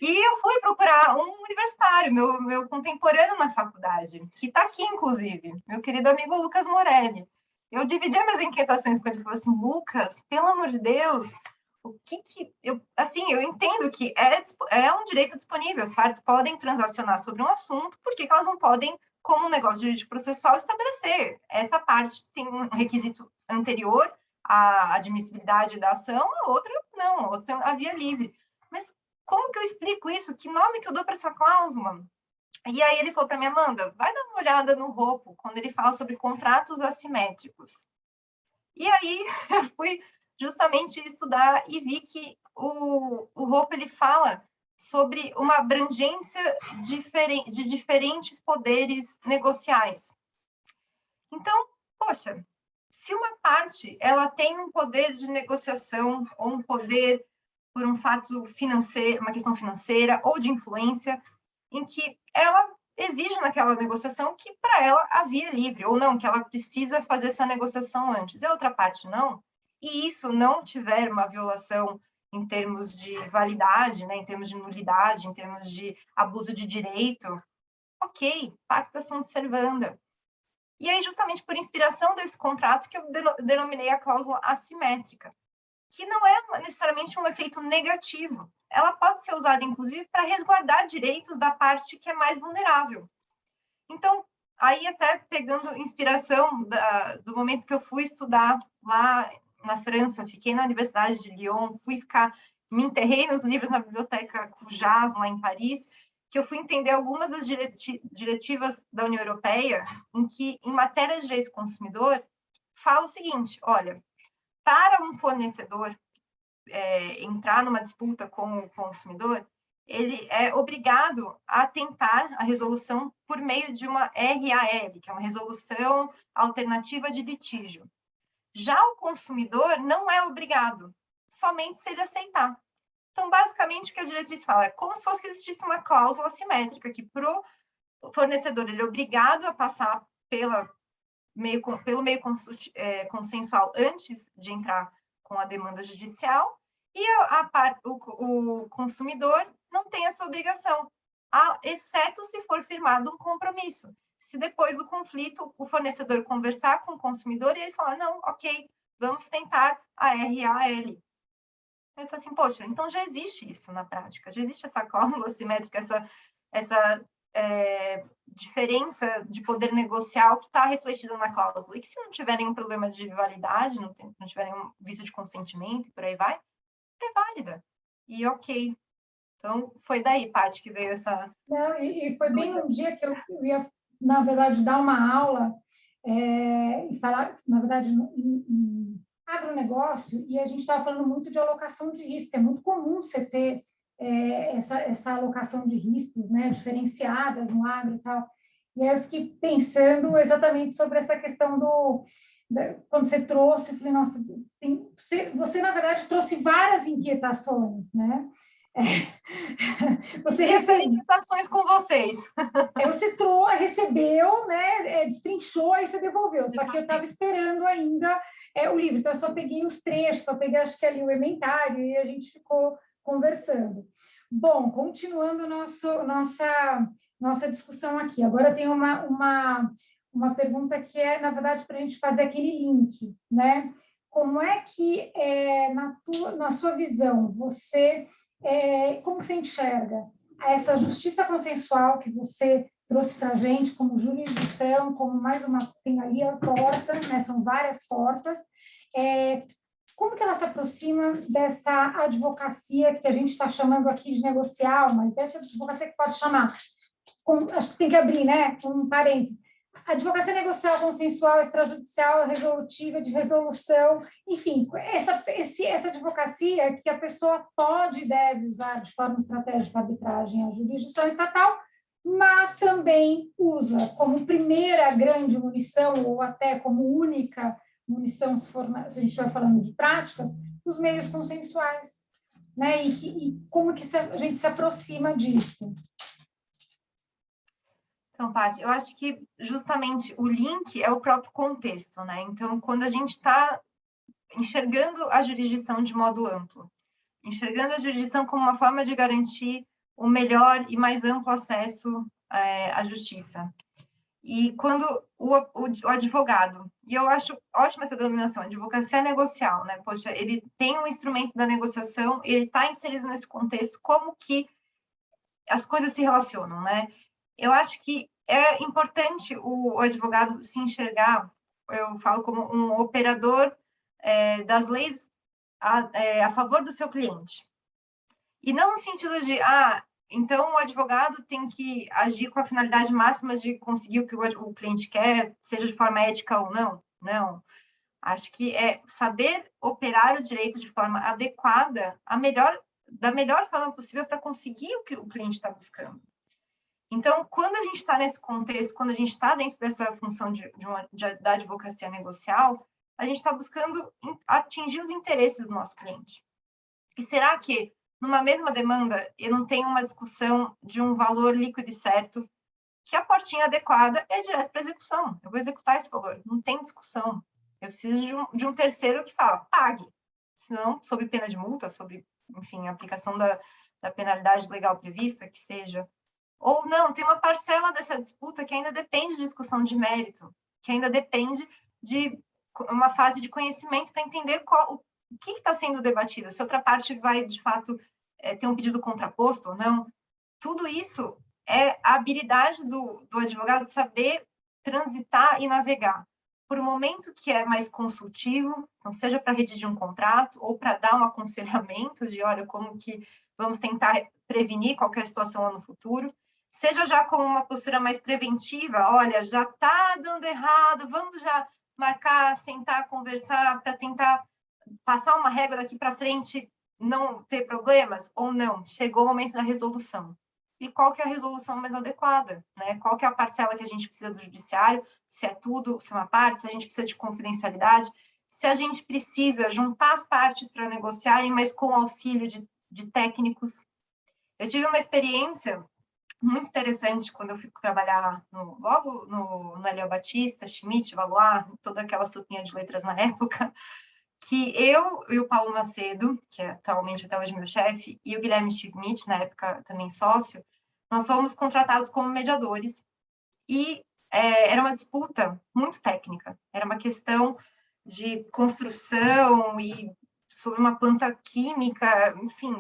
E eu fui procurar um universitário, meu contemporâneo na faculdade, que está aqui, inclusive, meu querido amigo Lucas Morelli. Eu dividi as minhas inquietações com ele e falei assim, Lucas, pelo amor de Deus, o que eu entendo que é um direito disponível, as partes podem transacionar sobre um assunto, por que elas não podem, como um negócio jurídico processual, estabelecer? Essa parte tem um requisito anterior à admissibilidade da ação, a outra não, a outra é a via livre. Mas como que eu explico isso? Que nome que eu dou para essa cláusula? E aí ele falou para mim, Amanda, vai dar uma olhada no ROPO, quando ele fala sobre contratos assimétricos. E aí eu fui justamente estudar e vi que o ROPO ele fala sobre uma abrangência de diferentes poderes negociais. Então, poxa, se uma parte ela tem um poder de negociação ou um poder por um fato financeiro, uma questão financeira ou de influência, em que ela exige naquela negociação que para ela havia livre, ou não, que ela precisa fazer essa negociação antes, e a outra parte não, e isso não tiver uma violação em termos de validade, né, em termos de nulidade, em termos de abuso de direito, ok, pacta sunt servanda. E aí, justamente por inspiração desse contrato que eu denominei a cláusula assimétrica, que não é necessariamente um efeito negativo. Ela pode ser usada, inclusive, para resguardar direitos da parte que é mais vulnerável. Então, aí até pegando inspiração do momento que eu fui estudar lá na França, fiquei na Universidade de Lyon, me enterrei nos livros na biblioteca Cujas, lá em Paris, que eu fui entender algumas das diretivas da União Europeia, em que, em matéria de direito do consumidor, fala o seguinte, olha, para um fornecedor entrar numa disputa com o consumidor, ele é obrigado a tentar a resolução por meio de uma RAL, que é uma resolução alternativa de litígio. Já o consumidor não é obrigado, somente se ele aceitar. Então, basicamente, o que a diretriz fala é como se fosse que existisse uma cláusula assimétrica, que para o fornecedor ele é obrigado a passar pelo meio consensual antes de entrar com a demanda judicial, e o consumidor não tem essa obrigação, exceto se for firmado um compromisso. Se depois do conflito o fornecedor conversar com o consumidor e ele falar, não, ok, vamos tentar a RAL. Eu falei assim, poxa, então já existe isso na prática, já existe essa cláusula assimétrica, essa diferença de poder negocial que está refletida na cláusula. E que se não tiver nenhum problema de validade, não tiver nenhum vício de consentimento e por aí vai, é válida. E ok. Então, foi daí, Paty, que veio essa... Não, e foi bem um dia que eu ia, na verdade, dar uma aula e falar, na verdade, em agronegócio, e a gente estava falando muito de alocação de risco. É muito comum você ter essa alocação de riscos, né, diferenciadas no agro e tal. E aí eu fiquei pensando exatamente sobre essa questão quando você trouxe, eu falei, nossa, você na verdade trouxe várias inquietações, né? Você recebeu inquietações com vocês. Você recebeu, né? Destrinchou e você devolveu. Só que eu estava esperando ainda o livro, então eu só peguei os trechos, só peguei acho que ali o ementário e a gente ficou conversando. Bom, continuando nossa discussão aqui. Agora tem uma pergunta que é, na verdade, para a gente fazer aquele link, né? Como é que, na sua visão, como você enxerga essa justiça consensual que você trouxe para a gente como jurisdição, como mais uma, tem ali a porta, né? São várias portas, como que ela se aproxima dessa advocacia que a gente está chamando aqui de negocial, mas dessa advocacia que pode chamar, acho que tem que abrir, né, um parênteses, advocacia negocial, consensual, extrajudicial, resolutiva, de resolução, enfim, essa advocacia que a pessoa pode e deve usar de forma estratégica a arbitragem, a jurisdição estatal, mas também usa como primeira grande munição, ou até como única munição, se a gente estiver falando de práticas, os meios consensuais, né? E como que a gente se aproxima disso? Então, Paty, eu acho que justamente o link é o próprio contexto, né? Então, quando a gente está enxergando a jurisdição de modo amplo, enxergando a jurisdição como uma forma de garantir o melhor e mais amplo acesso à justiça. E quando o advogado, e eu acho ótima essa denominação, advocacia negocial, né? Poxa, ele tem um instrumento da negociação, ele está inserido nesse contexto, como que as coisas se relacionam, né? Eu acho que é importante o advogado se enxergar, eu falo como um operador das leis a favor do seu cliente. E não no sentido de, então o advogado tem que agir com a finalidade máxima de conseguir o que o cliente quer, seja de forma ética ou não. Não. Acho que é saber operar o direito de forma adequada, da melhor forma possível para conseguir o que o cliente está buscando. Então, quando a gente está nesse contexto, quando a gente está dentro dessa função da advocacia negocial, a gente está buscando atingir os interesses do nosso cliente. E será que, numa mesma demanda, eu não tenho uma discussão de um valor líquido e certo, que a portinha adequada é direto para execução? Eu vou executar esse valor, não tem discussão. Eu preciso de um terceiro que fala, pague. Senão, sob pena de multa, sob, enfim, a aplicação da penalidade legal prevista, que seja. Ou não, tem uma parcela dessa disputa que ainda depende de discussão de mérito, que ainda depende de uma fase de conhecimento para entender o que está sendo debatido, se outra parte vai, de fato, ter um pedido contraposto ou não. Tudo isso é a habilidade do advogado saber transitar e navegar por um momento que é mais consultivo, então seja para redigir um contrato ou para dar um aconselhamento de, olha, como que vamos tentar prevenir qualquer situação lá no futuro, seja já com uma postura mais preventiva, olha, já está dando errado, vamos já marcar, sentar, conversar para tentar passar uma régua daqui para frente, não ter problemas, ou não, chegou o momento da resolução. E qual que é a resolução mais adequada, né? Qual que é a parcela que a gente precisa do judiciário, se é tudo, se é uma parte, se a gente precisa de confidencialidade, se a gente precisa juntar as partes para negociarem, mas com auxílio de técnicos. Eu tive uma experiência muito interessante quando eu fui trabalhar logo no Eliel Batista, Schmidt, Valois, toda aquela sopinha de letras na época, que eu e o Paulo Macedo, que é atualmente até hoje meu chefe, e o Guilherme Schmidt, na época também sócio, nós fomos contratados como mediadores e era uma disputa muito técnica, era uma questão de construção e sobre uma planta química, enfim,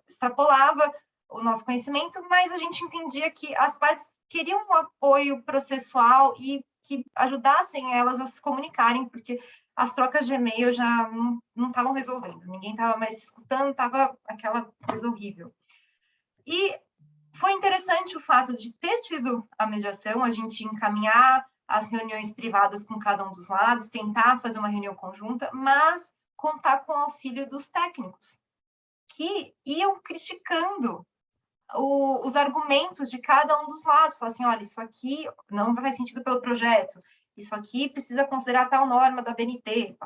extrapolava o nosso conhecimento, mas a gente entendia que as partes queriam um apoio processual e que ajudassem elas a se comunicarem, porque as trocas de e-mail já não estavam resolvendo, ninguém estava mais se escutando, estava aquela coisa horrível. E foi interessante o fato de ter tido a mediação, a gente encaminhar as reuniões privadas com cada um dos lados, tentar fazer uma reunião conjunta, mas contar com o auxílio dos técnicos, que iam criticando os argumentos de cada um dos lados, falar assim, olha, isso aqui não faz sentido pelo projeto, isso aqui precisa considerar tal norma da BNT,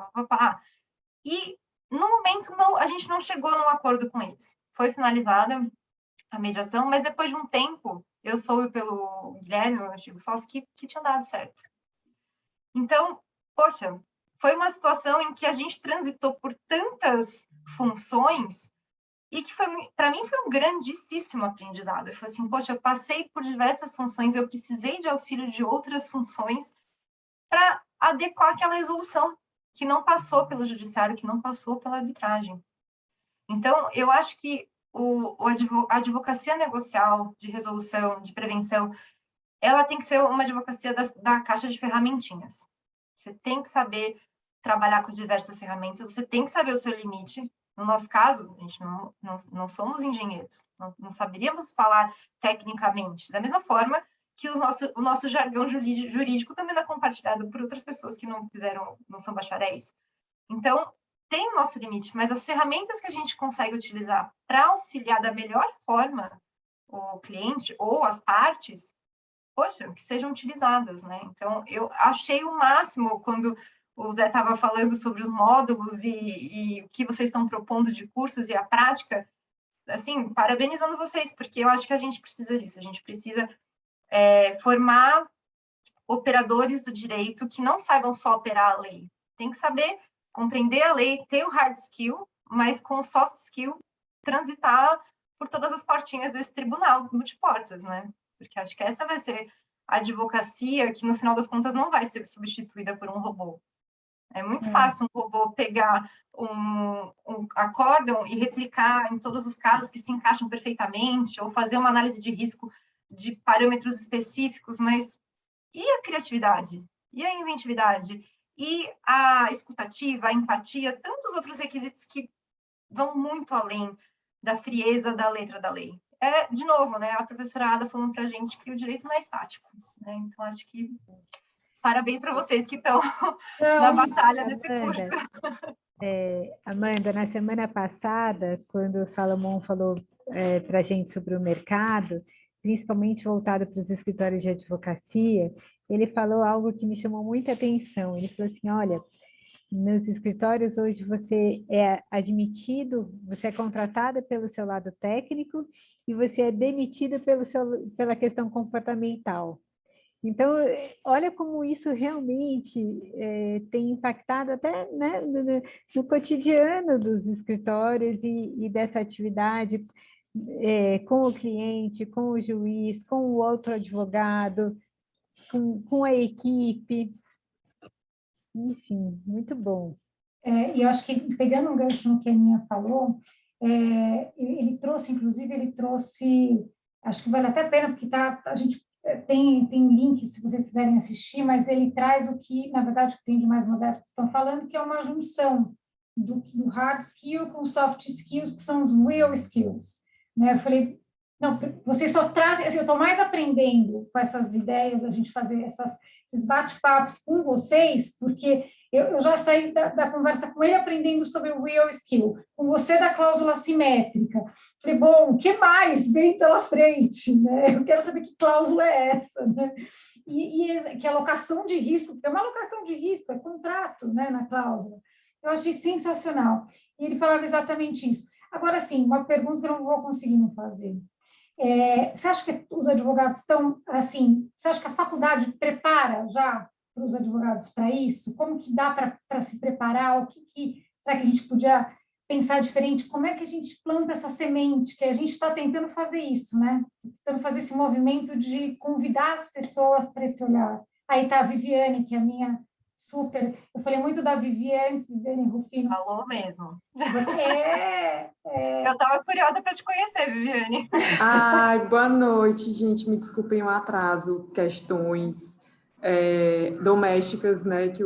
E, no momento, a gente não chegou num acordo com eles. Foi finalizada a mediação, mas depois de um tempo, eu soube pelo Guilherme, o antigo sócio, que tinha dado certo. Então, poxa, foi uma situação em que a gente transitou por tantas funções e que, para mim, foi um grandíssimo aprendizado. Eu falei assim, poxa, eu passei por diversas funções, eu precisei de auxílio de outras funções para adequar aquela resolução que não passou pelo judiciário, que não passou pela arbitragem. Então, eu acho que a advocacia negocial, de resolução, de prevenção, ela tem que ser uma advocacia da caixa de ferramentinhas. Você tem que saber trabalhar com as diversas ferramentas, você tem que saber o seu limite. No nosso caso, a gente não somos engenheiros, não saberíamos falar tecnicamente. Da mesma forma que o nosso jargão jurídico também não é compartilhado por outras pessoas que não são bacharéis. Então, tem o nosso limite, mas as ferramentas que a gente consegue utilizar para auxiliar da melhor forma o cliente ou as partes, poxa, que sejam utilizadas, né? Então, eu achei o máximo quando o Zé estava falando sobre os módulos e o que vocês estão propondo de cursos e a prática, assim, parabenizando vocês, porque eu acho que a gente precisa disso, a gente precisa formar operadores do direito que não saibam só operar a lei, tem que saber compreender a lei, ter o hard skill, mas com o soft skill transitar por todas as portinhas desse tribunal multiportas, né? Porque acho que essa vai ser a advocacia que, no final das contas, não vai ser substituída por um robô. É muito fácil um robô pegar um acórdão e replicar em todos os casos que se encaixam perfeitamente, ou fazer uma análise de risco de parâmetros específicos, mas e a criatividade? E a inventividade? E a escutativa, a empatia, tantos outros requisitos que vão muito além da frieza da letra da lei. De novo, né, a professora Ada falando para a gente que o direito não é estático, né? Então, acho que parabéns para vocês que estão na batalha desse curso. Amanda, na semana passada, quando o Salomão falou para a gente sobre o mercado, principalmente voltado para os escritórios de advocacia, ele falou algo que me chamou muita atenção. Ele falou assim, olha, nos escritórios hoje você é admitido, você é contratada pelo seu lado técnico e você é demitido pela questão comportamental. Então, olha como isso realmente tem impactado até, né, no cotidiano dos escritórios e dessa atividade com o cliente, com o juiz, com o outro advogado, com a equipe. Enfim, muito bom. E eu acho que, pegando um gancho no que a Aninha falou, ele trouxe, acho que vale até a pena, porque a gente tem link, se vocês quiserem assistir, mas ele traz o que, na verdade, tem de mais moderno que estão falando, que é uma junção do hard skill com soft skills, que são os real skills. Né? Eu falei, não, vocês só trazem, assim, eu estou mais aprendendo com essas ideias, a gente fazer esses bate-papos com vocês, porque eu já saí da conversa com ele aprendendo sobre o real skill, com você da cláusula assimétrica. Falei, bom, o que mais vem pela frente? Né? Eu quero saber que cláusula é essa. Né? E que alocação de risco, porque é uma alocação de risco, é contrato, né, na cláusula. Eu achei sensacional. E ele falava exatamente isso. Agora, sim, uma pergunta que eu não vou conseguir não fazer. Você acha que os advogados estão, assim, você acha que a faculdade prepara já para os advogados para isso? Como que dá para se preparar? Será que a gente podia pensar diferente? Como é que a gente planta essa semente? Que a gente está tentando fazer isso, né? Tentando fazer esse movimento de convidar as pessoas para esse olhar. Aí está a Viviane, que é a minha super... Eu falei muito da Viviane Rufino. Falou mesmo. Eu estava curiosa para te conhecer, Viviane. Ai, boa noite, gente. Me desculpem o atraso, questões domésticas, né, que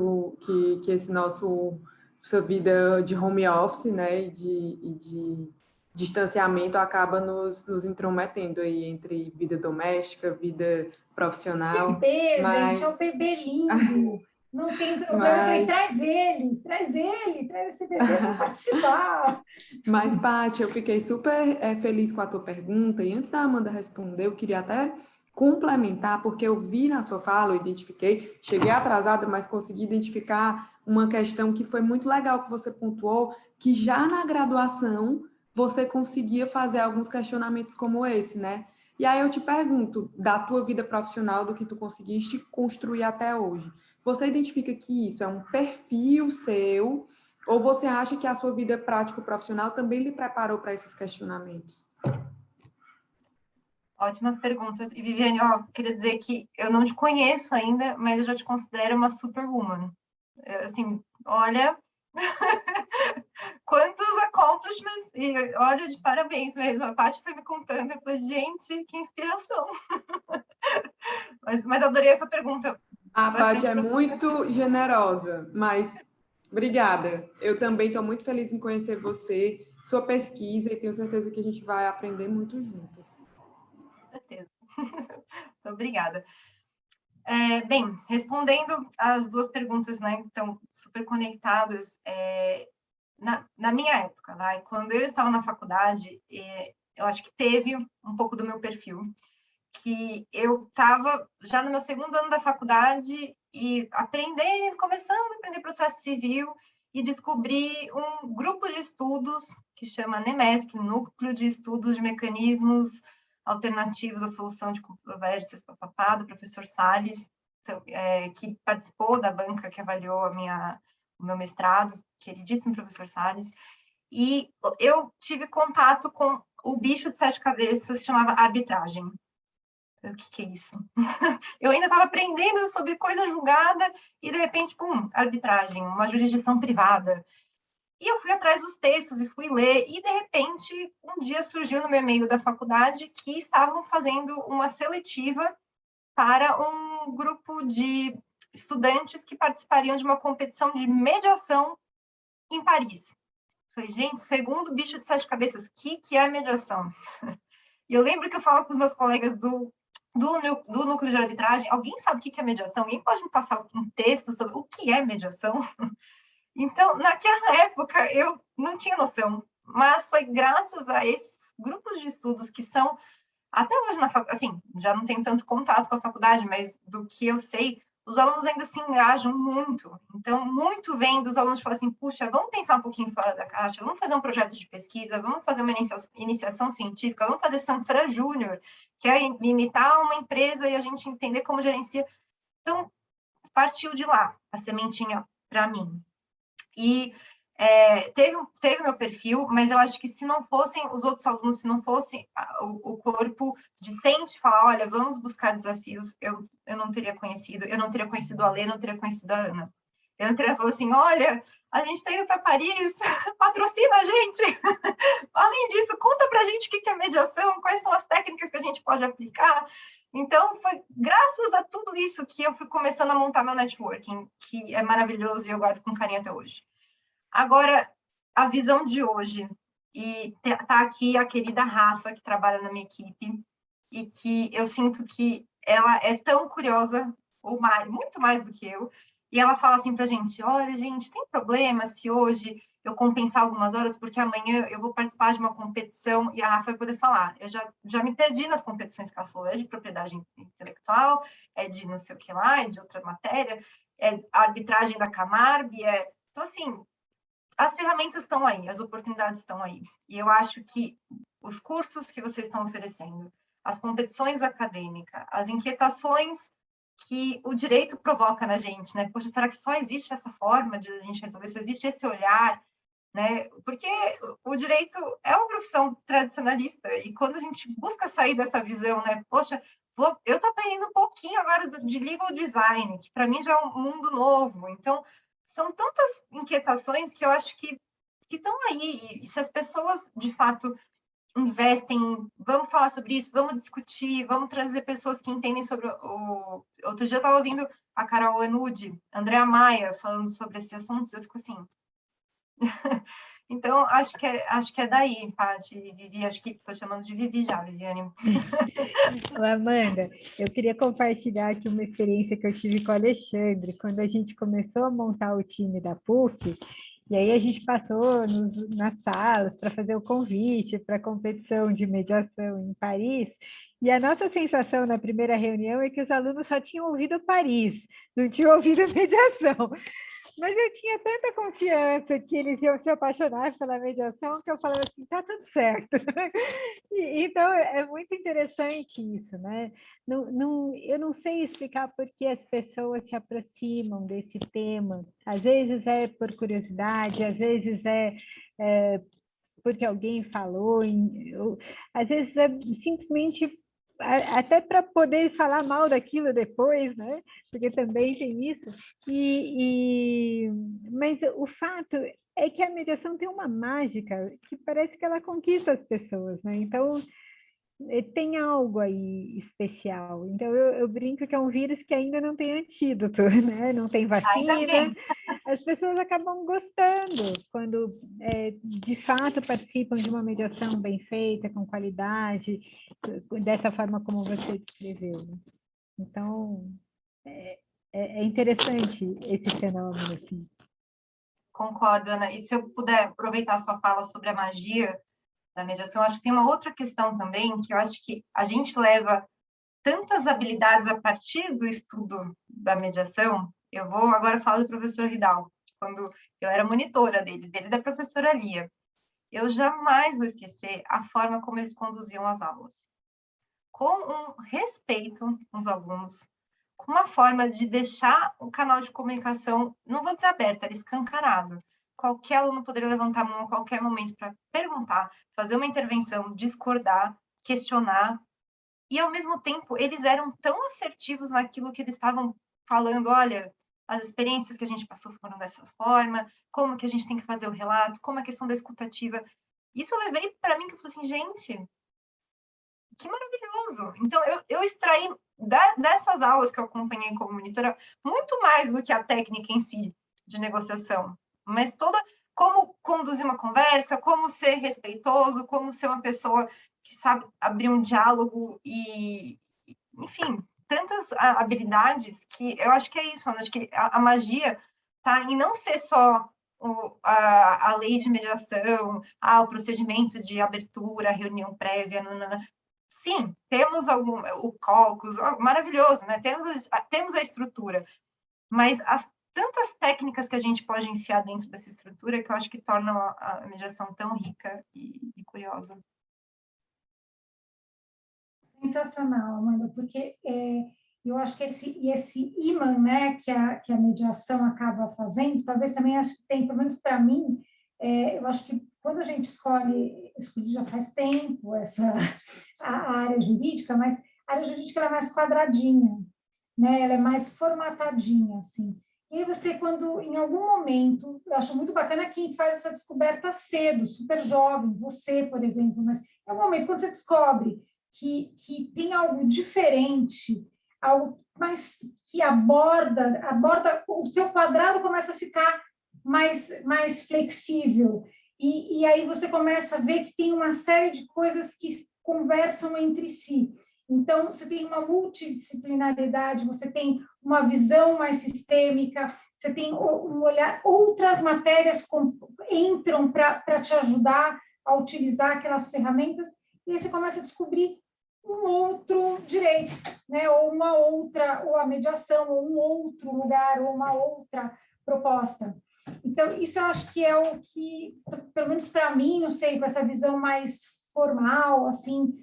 essa vida de home office, né, e de distanciamento acaba nos intrometendo aí entre vida doméstica, vida profissional. Bebê, gente, é um bebê lindo. Não tem problema, traz esse bebê para participar. Mas, Paty, eu fiquei super feliz com a tua pergunta, e antes da Amanda responder, eu queria até complementar, porque eu vi na sua fala, eu identifiquei, cheguei atrasada, mas consegui identificar uma questão que foi muito legal que você pontuou, que já na graduação você conseguia fazer alguns questionamentos como esse, né? E aí eu te pergunto, da tua vida profissional, do que tu conseguiste construir até hoje, você identifica que isso é um perfil seu, ou você acha que a sua vida prático-profissional também lhe preparou para esses questionamentos? Ótimas perguntas. E, Viviane, queria dizer que eu não te conheço ainda, mas eu já te considero uma superwoman. Assim, olha... Quantos accomplishments! E olha, de parabéns mesmo. A Paty foi me contando, eu falei, gente, que inspiração! mas adorei essa pergunta. A Paty é muito generosa, mas obrigada. Eu também estou muito feliz em conhecer você, sua pesquisa, e tenho certeza que a gente vai aprender muito juntas. Com certeza. Muito obrigada. Bem, respondendo as duas perguntas, né, que estão super conectadas, na minha época, quando eu estava na faculdade, eu acho que teve um pouco do meu perfil, que eu estava já no meu segundo ano da faculdade e começando a aprender processo civil e descobri um grupo de estudos que chama NEMESC, Núcleo de Estudos de Mecanismos Alternativos à Solução de Controvérsias, do professor Salles, que participou da banca que avaliou o meu mestrado, queridíssimo professor Salles, e eu tive contato com o bicho de 7 cabeças, que chamava arbitragem. O que é isso? Eu ainda estava aprendendo sobre coisa julgada e, de repente, arbitragem, uma jurisdição privada. E eu fui atrás dos textos e fui ler, e, de repente, um dia surgiu no meu e-mail da faculdade que estavam fazendo uma seletiva para um grupo de estudantes que participariam de uma competição de mediação em Paris. Falei, gente, segundo o bicho de 7 cabeças, que é mediação? E eu lembro que eu falava com os meus colegas do núcleo de arbitragem, alguém sabe o que é mediação? Alguém pode me passar um texto sobre o que é mediação? Então, naquela época, eu não tinha noção, mas foi graças a esses grupos de estudos que são, até hoje na faculdade, assim, já não tenho tanto contato com a faculdade, mas do que eu sei, os alunos ainda se engajam muito. Então, muito vem dos alunos falar assim, puxa, vamos pensar um pouquinho fora da caixa, vamos fazer um projeto de pesquisa, vamos fazer uma iniciação científica, vamos fazer Sanfra Júnior, que é imitar uma empresa e a gente entender como gerencia. Então, partiu de lá a sementinha para mim. E teve meu perfil, mas eu acho que se não fossem os outros alunos, se não fosse o corpo discente falar, olha, vamos buscar desafios, eu não teria conhecido a Lê, não teria conhecido a Ana. Eu não teria falado assim, olha, a gente está indo para Paris, patrocina a gente. Além disso, conta para a gente o que é mediação, quais são as técnicas que a gente pode aplicar. Então, foi graças a tudo isso que eu fui começando a montar meu networking, que é maravilhoso e eu guardo com carinho até hoje. Agora, a visão de hoje, e tá aqui a querida Rafa, que trabalha na minha equipe, e que eu sinto que ela é tão curiosa, ou mais, muito mais do que eu, e ela fala assim pra gente, olha, gente, tem problema se hoje eu compensar algumas horas, porque amanhã eu vou participar de uma competição, e a Rafa vai poder falar, eu já me perdi nas competições que ela falou, é de propriedade intelectual, é de não sei o que lá, é de outra matéria, é a arbitragem da Camargo, então assim, as ferramentas estão aí, as oportunidades estão aí. E eu acho que os cursos que vocês estão oferecendo, as competições acadêmicas, as inquietações que o direito provoca na gente, né? Poxa, será que só existe essa forma de a gente resolver? Só existe esse olhar, né? Porque o direito é uma profissão tradicionalista e quando a gente busca sair dessa visão, né? Poxa, eu estou aprendendo um pouquinho agora de legal design, que para mim já é um mundo novo. Então, são tantas inquietações que eu acho que estão aí. E se as pessoas, de fato, investem, vamos falar sobre isso, vamos discutir, vamos trazer pessoas que entendem sobre o... Outro dia eu estava ouvindo a Carol Enude, Andréa Maia, falando sobre esses assuntos, eu fico assim... Então, acho que é daí, Paty e Vivi, acho que estou chamando de Vivi já, Viviane. Amanda, eu queria compartilhar aqui uma experiência que eu tive com o Alexandre, quando a gente começou a montar o time da PUC, e aí a gente passou nas salas para fazer o convite para a competição de mediação em Paris, e a nossa sensação na primeira reunião é que os alunos só tinham ouvido Paris, não tinham ouvido mediação. Mas eu tinha tanta confiança que eles iam se apaixonar pela mediação que eu falava assim, tá tudo certo. Então, é muito interessante isso, né? Eu não sei explicar por que as pessoas se aproximam desse tema. Às vezes é por curiosidade, às vezes é porque alguém falou, às vezes é simplesmente até para poder falar mal daquilo depois, né? Porque também tem isso. Mas o fato é que a mediação tem uma mágica que parece que ela conquista as pessoas, né? Então, tem algo aí especial. Então, eu brinco que é um vírus que ainda não tem antídoto, né? Não tem vacina. As pessoas acabam gostando quando, de fato, participam de uma mediação bem feita, com qualidade, dessa forma como você descreveu. Então, é interessante esse fenômeno, assim. Concordo, Ana. E se eu puder aproveitar a sua fala sobre a magia da mediação, acho que tem uma outra questão também, que eu acho que a gente leva tantas habilidades a partir do estudo da mediação. Eu vou agora falar do professor Ridal, quando eu era monitora dele e da professora Lia. Eu jamais vou esquecer a forma como eles conduziam as aulas. Com um respeito com os alunos, com uma forma de deixar o canal de comunicação, não vou dizer aberto, era escancarado. Qualquer aluno poderia levantar a mão a qualquer momento para perguntar, fazer uma intervenção, discordar, questionar. E, ao mesmo tempo, eles eram tão assertivos naquilo que eles estavam falando. Olha, as experiências que a gente passou foram dessa forma, como que a gente tem que fazer o relato, como a questão da escutativa. Isso eu levei para mim, que eu falei assim, gente, que maravilhoso. Então, eu extraí dessas aulas que eu acompanhei como monitora, muito mais do que a técnica em si de negociação, mas toda como conduzir uma conversa, como ser respeitoso, como ser uma pessoa que sabe abrir um diálogo e, enfim, tantas habilidades que eu acho que é isso, acho que a magia está em não ser só a lei de mediação, o procedimento de abertura, a reunião prévia, sim, temos o caucus, maravilhoso, né? Temos a estrutura, mas as tantas técnicas que a gente pode enfiar dentro dessa estrutura que eu acho que tornam a mediação tão rica e curiosa. Sensacional, Amanda, porque eu acho que esse imã, né, que a mediação acaba fazendo, talvez também acho que tem, pelo menos para mim, eu acho que quando a gente escolhe, eu escolhi já faz tempo a área jurídica, mas a área jurídica ela é mais quadradinha, né, ela é mais formatadinha, assim. E aí você, quando, em algum momento, eu acho muito bacana quem faz essa descoberta cedo, super jovem, você, por exemplo, mas em algum momento, quando você descobre que tem algo diferente, algo mais que aborda o seu quadrado começa a ficar mais flexível. E aí você começa a ver que tem uma série de coisas que conversam entre si. Então, você tem uma multidisciplinaridade, você tem uma visão mais sistêmica, você tem um olhar, outras matérias entram para te ajudar a utilizar aquelas ferramentas, e aí você começa a descobrir um outro direito, né? Ou a mediação, ou um outro lugar, ou uma outra proposta. Então, isso eu acho que é o que, pelo menos para mim, não sei, com essa visão mais formal, assim,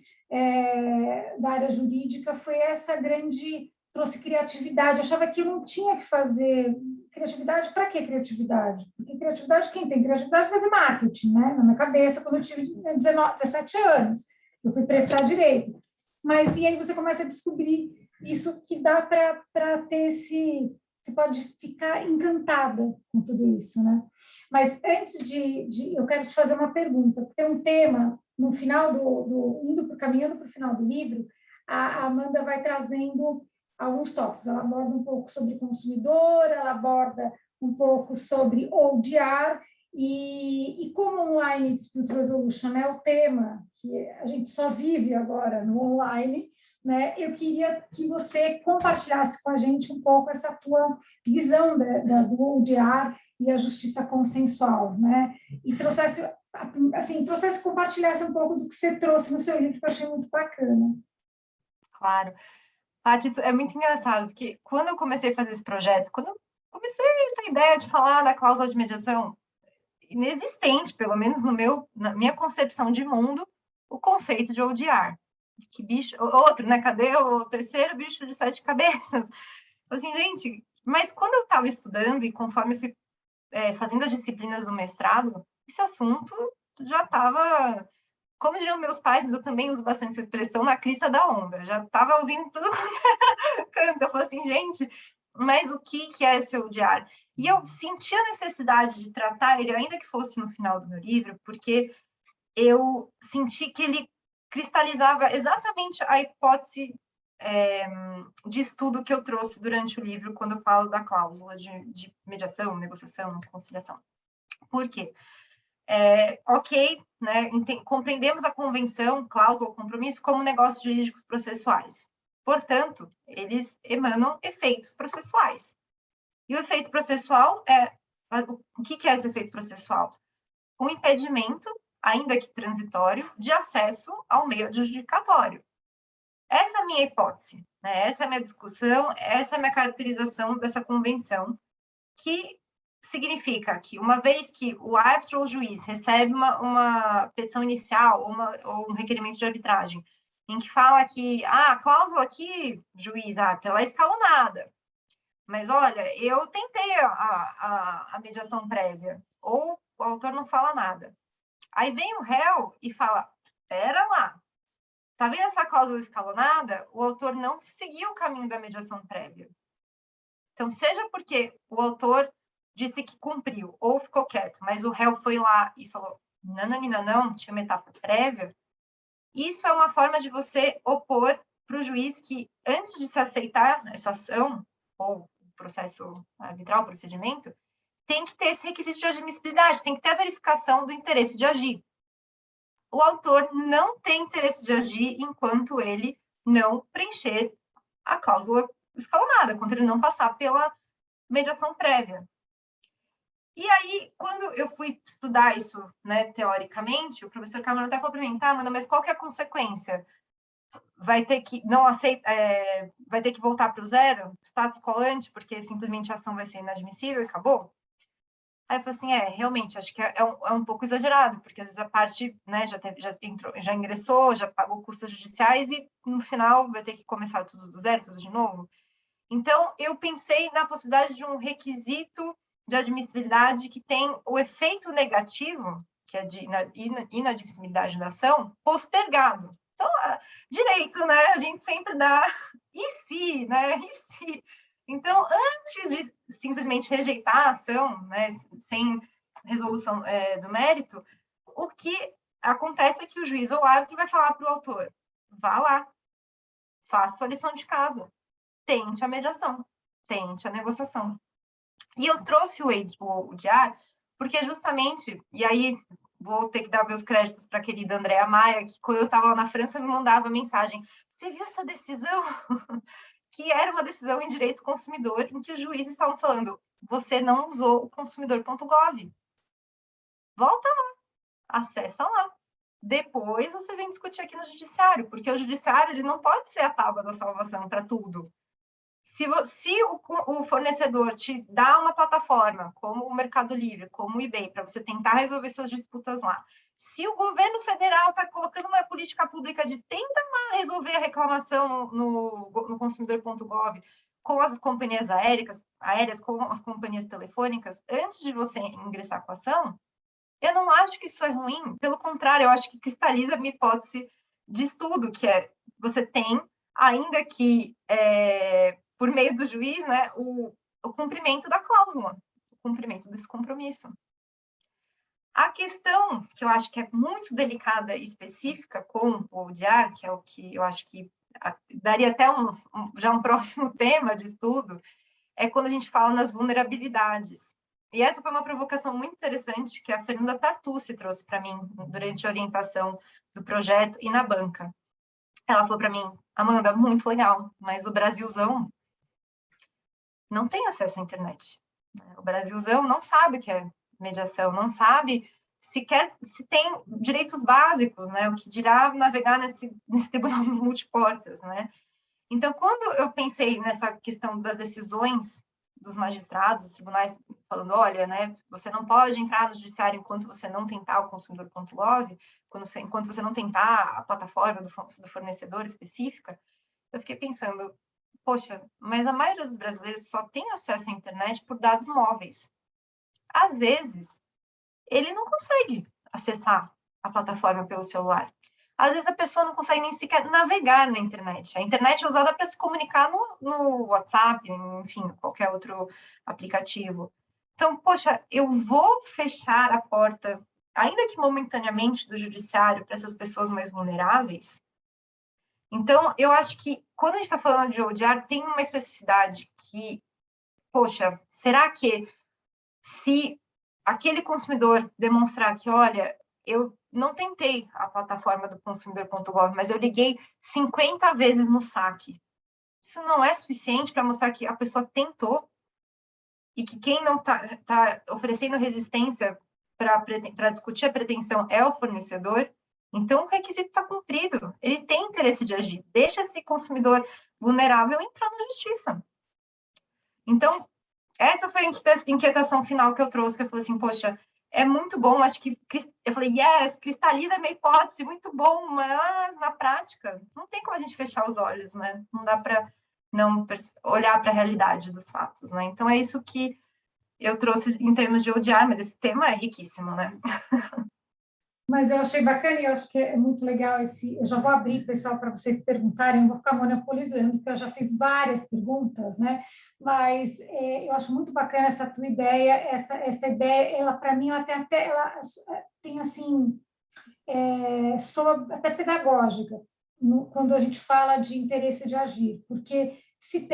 da área jurídica, foi essa grande, trouxe criatividade. Eu achava que eu não tinha que fazer criatividade. Para que criatividade? Porque criatividade, quem tem criatividade fazer marketing, né? Na minha cabeça, quando eu tive 17 anos, eu fui prestar direito. Mas e aí você começa a descobrir isso que dá para ter esse... Você pode ficar encantada com tudo isso, né? Mas antes eu quero te fazer uma pergunta. Tem um tema, no final caminhando para o final do livro, a Amanda vai trazendo alguns tópicos. Ela aborda um pouco sobre consumidor, ela aborda um pouco sobre ODR, e como online dispute resolution é o tema que a gente só vive agora no online, né? Eu queria que você compartilhasse com a gente um pouco essa tua visão do ODR e a justiça consensual, né? E compartilhasse um pouco do que você trouxe no seu livro, que eu achei muito bacana. Claro. Paty, isso é muito engraçado, porque quando eu comecei a fazer esse projeto, quando eu comecei essa ideia de falar da cláusula de mediação, inexistente, pelo menos na minha concepção de mundo, o conceito de ODR. Que bicho, outro, né? Cadê o terceiro bicho de 7 cabeças? Assim, gente, mas quando eu estava estudando e conforme eu fui fazendo as disciplinas do mestrado, esse assunto já estava, como diriam meus pais, mas eu também uso bastante essa expressão, na crista da onda. Já estava ouvindo tudo quanto canto. Eu falei assim, gente, mas o que é esse ODR? E eu senti a necessidade de tratar ele, ainda que fosse no final do meu livro, porque eu senti que ele cristalizava exatamente a hipótese de estudo que eu trouxe durante o livro, quando eu falo da cláusula de mediação, negociação, conciliação. Por quê? Ok, né, compreendemos a convenção, cláusula ou compromisso como negócios jurídicos processuais. Portanto, eles emanam efeitos processuais. E o efeito processual o que é esse efeito processual? Um impedimento, ainda que transitório, de acesso ao meio adjudicatório. Essa é a minha hipótese, né? Essa é a minha discussão, essa é a minha caracterização dessa convenção, que significa que, uma vez que o árbitro ou o juiz recebe uma petição inicial ou um requerimento de arbitragem, em que fala que a cláusula aqui, juiz, árbitro, ela é escalonada. Mas, olha, eu tentei a mediação prévia, ou o autor não fala nada. Aí vem o réu e fala, pera lá, tá vendo essa cláusula escalonada? O autor não seguiu o caminho da mediação prévia. Então, seja porque o autor disse que cumpriu ou ficou quieto, mas o réu foi lá e falou, não, tinha uma etapa prévia, isso é uma forma de você opor para o juiz que, antes de se aceitar essa ação, ou processo arbitral, procedimento, tem que ter esse requisito de admissibilidade, tem que ter a verificação do interesse de agir. O autor não tem interesse de agir enquanto ele não preencher a cláusula escalonada, enquanto ele não passar pela mediação prévia. E aí, quando eu fui estudar isso, né, teoricamente, o professor Cameron até falou para mim, tá, Amanda, mas qual que é a consequência? vai ter que não aceita, vai ter que voltar para o zero, status quo ante, porque simplesmente a ação vai ser inadmissível e acabou? Aí eu falei assim, realmente, acho que é um pouco exagerado, porque às vezes a parte, né, já ingressou, já pagou custas judiciais e no final vai ter que começar tudo do zero, tudo de novo. Então, eu pensei na possibilidade de um requisito de admissibilidade que tem o efeito negativo, que é de inadmissibilidade da ação, postergado. Então, direito, né? A gente sempre dá e se, né? E se? Então, antes de simplesmente rejeitar a ação, né, sem resolução do mérito, o que acontece é que o juiz ou o árbitro vai falar para o autor, vá lá, faça sua lição de casa, tente a mediação, tente a negociação. E eu trouxe o ODR porque justamente, e aí vou ter que dar meus créditos para a querida Andréa Maia, que quando eu estava lá na França me mandava mensagem, você viu essa decisão? Que era uma decisão em direito do consumidor, em que os juízes estavam falando, você não usou o consumidor.gov. Volta lá, acessa lá. Depois você vem discutir aqui no judiciário, porque o judiciário ele não pode ser a tábua da salvação para tudo. Se o fornecedor te dá uma plataforma, como o Mercado Livre, como o eBay, para você tentar resolver suas disputas lá, se o governo federal está colocando uma política pública de tenta lá resolver a reclamação no consumidor.gov com as companhias aéreas, com as companhias telefônicas, antes de você ingressar com a ação, eu não acho que isso é ruim. Pelo contrário, eu acho que cristaliza a minha hipótese de estudo, que é você tem, ainda que por meio do juiz, né, o cumprimento da cláusula, o cumprimento desse compromisso. A questão que eu acho que é muito delicada e específica com o ODR, que é o que eu acho que daria até já um próximo tema de estudo, é quando a gente fala nas vulnerabilidades. E essa foi uma provocação muito interessante que a Fernanda Tartucci trouxe para mim durante a orientação do projeto e na banca. Ela falou para mim, Amanda, muito legal, mas o Brasilzão não tem acesso à internet. O Brasilzão não sabe o que é mediação, não sabe sequer se tem direitos básicos, né? O que dirá navegar nesse tribunal multiportas, né? Então, quando eu pensei nessa questão das decisões dos magistrados, dos tribunais, falando, olha, né, você não pode entrar no judiciário enquanto você não tentar o consumidor.gov, enquanto você não tentar a plataforma do fornecedor específica, eu fiquei pensando, poxa, mas a maioria dos brasileiros só tem acesso à internet por dados móveis. Às vezes, ele não consegue acessar a plataforma pelo celular. Às vezes, a pessoa não consegue nem sequer navegar na internet. A internet é usada para se comunicar no WhatsApp, enfim, qualquer outro aplicativo. Então, poxa, eu vou fechar a porta, ainda que momentaneamente, do judiciário para essas pessoas mais vulneráveis? Então, eu acho que quando a gente está falando de ODR, tem uma especificidade que, poxa, será que se aquele consumidor demonstrar que, olha, eu não tentei a plataforma do consumidor.gov, mas eu liguei 50 vezes no saque, isso não é suficiente para mostrar que a pessoa tentou e que quem não está oferecendo resistência para discutir a pretensão é o fornecedor? Então, o requisito está cumprido. Ele tem interesse de agir. Deixa esse consumidor vulnerável entrar na justiça. Então, essa foi a inquietação final que eu trouxe, que eu falei assim, poxa, é muito bom, acho que... Eu falei, yes, cristaliza a minha hipótese, muito bom, mas na prática, não tem como a gente fechar os olhos, né? Não dá para não olhar para a realidade dos fatos, né? Então, é isso que eu trouxe em termos de ODR, mas esse tema é riquíssimo, né? Mas eu achei bacana e eu acho que é muito legal esse... Eu já vou abrir, pessoal, para vocês perguntarem, eu vou ficar monopolizando, porque eu já fiz várias perguntas, né? Mas eu acho muito bacana essa tua ideia, essa ideia, ela, para mim, ela tem assim, soa até pedagógica, quando a gente fala de interesse de agir, porque se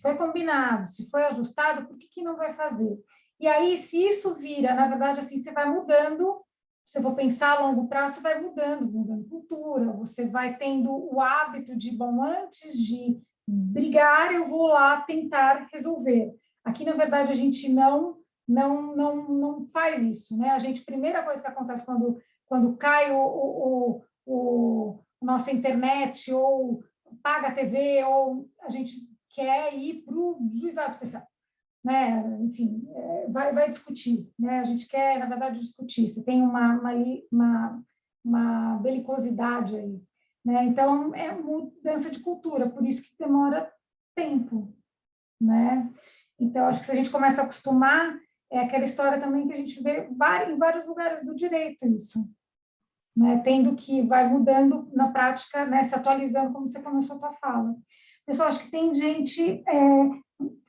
foi combinado, se foi ajustado, por que não vai fazer? E aí, se isso vira, na verdade, assim, você vai mudando. Se eu vou pensar a longo prazo, você vai mudando cultura, você vai tendo o hábito de, bom, antes de brigar, eu vou lá tentar resolver. Aqui, na verdade, a gente não faz isso, né? A primeira coisa que acontece quando cai o nossa internet, ou paga a TV, ou a gente quer ir para o juizado especial, né? Enfim, vai discutir, né? A gente quer, na verdade, discutir. Se tem uma belicosidade aí, né? Então, é mudança de cultura, por isso que demora tempo, né? Então, acho que se a gente começa a acostumar, é aquela história também que a gente vê em vários lugares do direito isso, né? Tendo que vai mudando na prática, né? Se atualizando, como você começou a tua fala. Pessoal, acho que tem gente,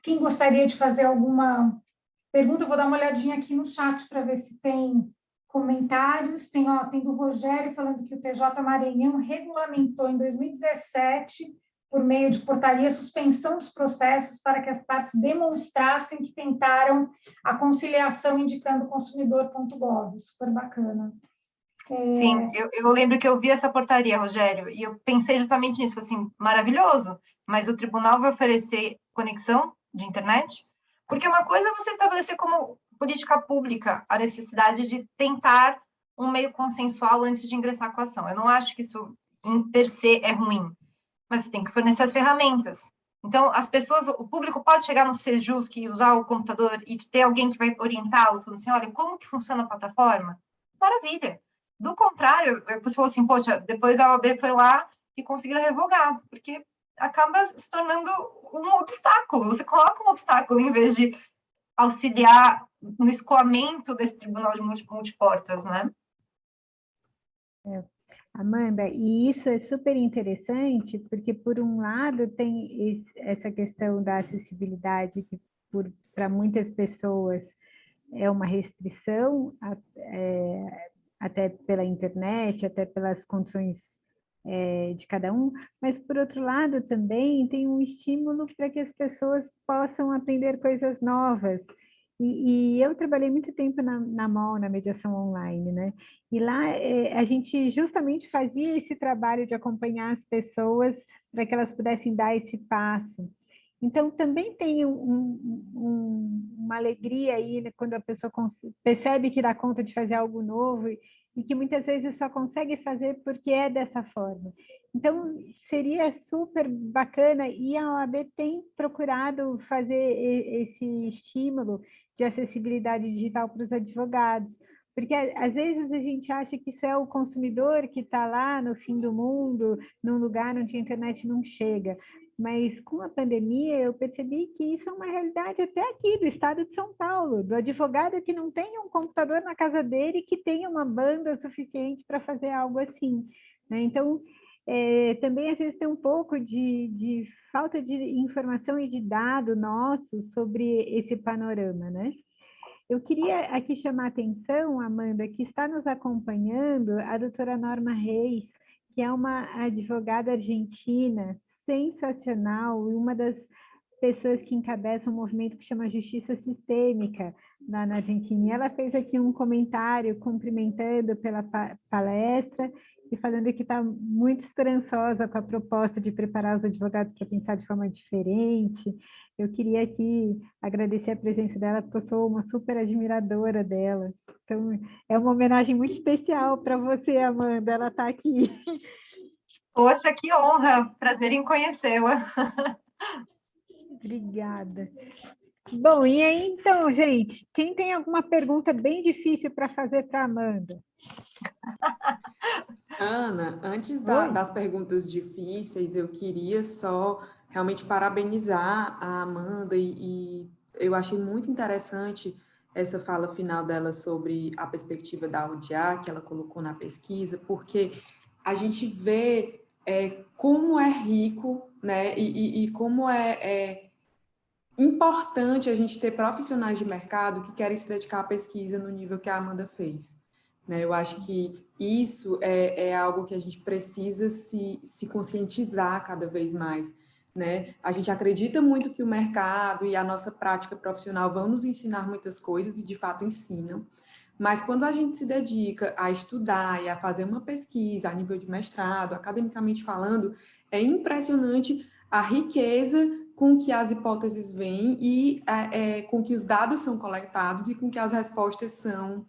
quem gostaria de fazer alguma pergunta, eu vou dar uma olhadinha aqui no chat para ver se tem comentários. Tem do Rogério falando que o TJ Maranhão regulamentou em 2017, por meio de portaria, a suspensão dos processos para que as partes demonstrassem que tentaram a conciliação indicando consumidor.gov. Super bacana. Sim, eu lembro que eu vi essa portaria, Rogério, e eu pensei justamente nisso, assim, maravilhoso, mas o tribunal vai oferecer conexão de internet? Porque uma coisa é você estabelecer como política pública a necessidade de tentar um meio consensual antes de ingressar com a ação. Eu não acho que isso, em per se, é ruim, mas você tem que fornecer as ferramentas. Então, as pessoas, o público pode chegar no Sejusc e usar o computador e ter alguém que vai orientá-lo, falando assim, olha, como que funciona a plataforma? Maravilha! Do contrário, você falou assim, poxa, depois a OAB foi lá e conseguiram revogar, porque acaba se tornando um obstáculo. Você coloca um obstáculo em vez de auxiliar no escoamento desse tribunal de multiportas, né? Amanda, e isso é super interessante, porque, por um lado, tem essa questão da acessibilidade, que para muitas pessoas é uma restrição, até pela internet, até pelas condições de cada um, mas, por outro lado, também tem um estímulo para que as pessoas possam aprender coisas novas. E eu trabalhei muito tempo na MOL, na mediação online, né? E lá a gente justamente fazia esse trabalho de acompanhar as pessoas para que elas pudessem dar esse passo. Então, também tem uma alegria aí, né, quando a pessoa percebe que dá conta de fazer algo novo e que muitas vezes só consegue fazer porque é dessa forma. Então, seria super bacana, e a OAB tem procurado fazer esse estímulo de acessibilidade digital para os advogados, porque às vezes a gente acha que isso é o consumidor que está lá no fim do mundo, num lugar onde a internet não chega. Mas com a pandemia eu percebi que isso é uma realidade até aqui do estado de São Paulo, do advogado que não tem um computador na casa dele, que tenha uma banda suficiente para fazer algo assim, né? Então, também às vezes tem um pouco de falta de informação e de dado nosso sobre esse panorama, né? Eu queria aqui chamar a atenção, Amanda, que está nos acompanhando a doutora Norma Reis, que é uma advogada argentina sensacional e uma das pessoas que encabeçam um movimento que chama Justiça Sistêmica lá na Argentina. E ela fez aqui um comentário cumprimentando pela palestra e falando que está muito esperançosa com a proposta de preparar os advogados para pensar de forma diferente. Eu queria aqui agradecer a presença dela, porque eu sou uma super admiradora dela. Então, é uma homenagem muito especial para você, Amanda, ela está aqui. Poxa, que honra! Prazer em conhecê-la. Obrigada. Bom, e aí, então, gente, quem tem alguma pergunta bem difícil para fazer para a Amanda? Ana, antes das perguntas difíceis, eu queria só realmente parabenizar a Amanda e eu achei muito interessante essa fala final dela sobre a perspectiva da UDA, que ela colocou na pesquisa, porque a gente vê como é rico, né, e como é importante a gente ter profissionais de mercado que querem se dedicar à pesquisa no nível que a Amanda fez. Né? Eu acho que isso é algo que a gente precisa se conscientizar cada vez mais. Né? A gente acredita muito que o mercado e a nossa prática profissional vão nos ensinar muitas coisas, e de fato ensinam, mas quando a gente se dedica a estudar e a fazer uma pesquisa a nível de mestrado, academicamente falando, é impressionante a riqueza com que as hipóteses vêm e com que os dados são coletados e com que as respostas são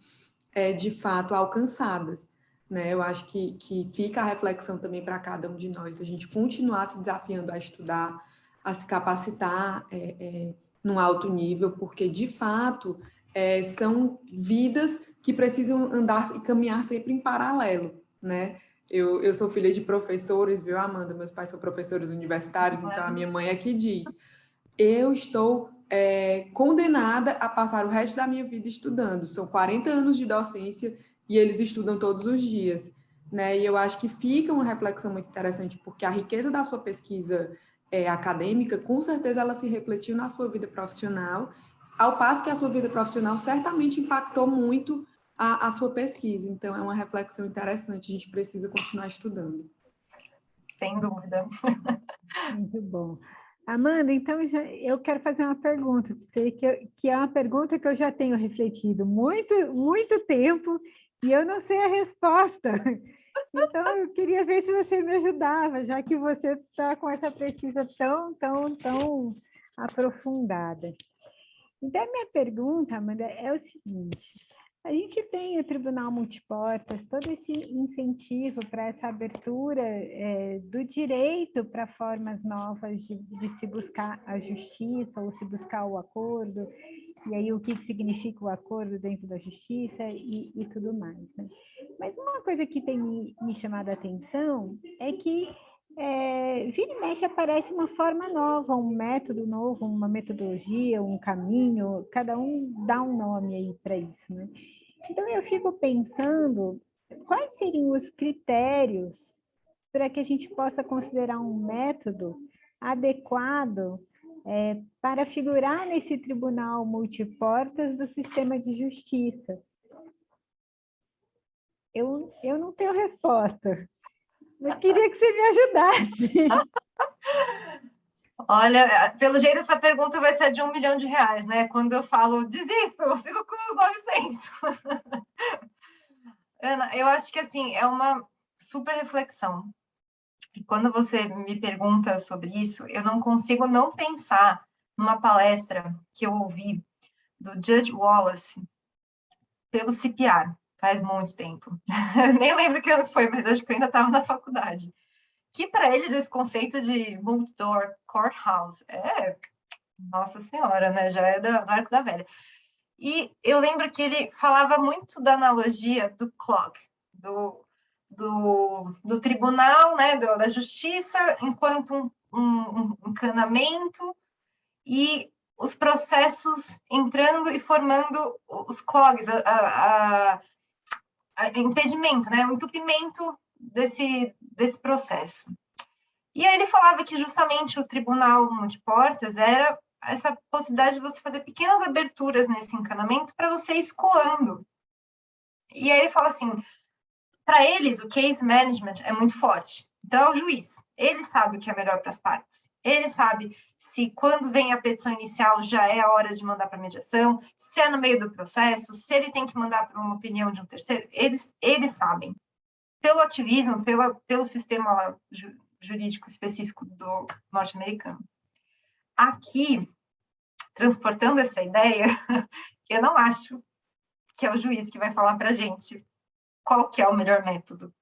de fato alcançadas, né? Eu acho que fica a reflexão também para cada um de nós, a gente continuar se desafiando a estudar, a se capacitar num alto nível, porque, de fato, são vidas que precisam andar e caminhar sempre em paralelo, né? Eu sou filha de professores, viu, Amanda? Meus pais são professores universitários, então a minha mãe é que diz: eu estou condenada a passar o resto da minha vida estudando. São 40 anos de docência e eles estudam todos os dias, né? E eu acho que fica uma reflexão muito interessante, porque a riqueza da sua pesquisa acadêmica, com certeza ela se refletiu na sua vida profissional, ao passo que a sua vida profissional certamente impactou muito a sua pesquisa. Então, é uma reflexão interessante, a gente precisa continuar estudando. Sem dúvida. Muito bom. Amanda, então eu quero fazer uma pergunta para você, que é uma pergunta que eu já tenho refletido muito tempo e eu não sei a resposta. Então, eu queria ver se você me ajudava, já que você está com essa pesquisa tão aprofundada. Então, a minha pergunta, Amanda, é o seguinte: a gente tem o Tribunal Multiportas, todo esse incentivo para essa abertura do direito para formas novas de se buscar a justiça ou se buscar o acordo, e aí o que significa o acordo dentro da justiça e tudo mais, né? Mas uma coisa que tem me chamado a atenção é que vira e mexe aparece uma forma nova, um método novo, uma metodologia, um caminho, cada um dá um nome aí para isso, né? Então eu fico pensando quais seriam os critérios para que a gente possa considerar um método adequado para figurar nesse tribunal multiportas do sistema de justiça. Eu não tenho resposta. Eu queria que você me ajudasse. Olha, pelo jeito essa pergunta vai ser de R$1 milhão, né? Quando eu falo desisto, eu fico com os 900. Ana, eu acho que assim, é uma super reflexão. E quando você me pergunta sobre isso, eu não consigo não pensar numa palestra que eu ouvi do Judge Wallace pelo CPR, faz muito tempo. Nem lembro que ano foi, mas acho que eu ainda estava na faculdade. Que para eles esse conceito de multi-door courthouse nossa senhora, né? Já é do Arco da Velha. E eu lembro que ele falava muito da analogia do clock, do tribunal, né? Da justiça, enquanto um encanamento, e os processos entrando e formando os clogs, impedimento, né? O entupimento desse processo. E aí ele falava que justamente o tribunal multiportas era essa possibilidade de você fazer pequenas aberturas nesse encanamento para você ir escoando. E aí ele fala assim, para eles o case management é muito forte. Então é o juiz, ele sabe o que é melhor para as partes. Ele sabe se quando vem a petição inicial já é a hora de mandar para mediação, se é no meio do processo, se ele tem que mandar para uma opinião de um terceiro, eles sabem. Pelo ativismo, pelo sistema jurídico específico do norte-americano. Aqui, transportando essa ideia, eu não acho que é o juiz que vai falar para a gente qual que é o melhor método.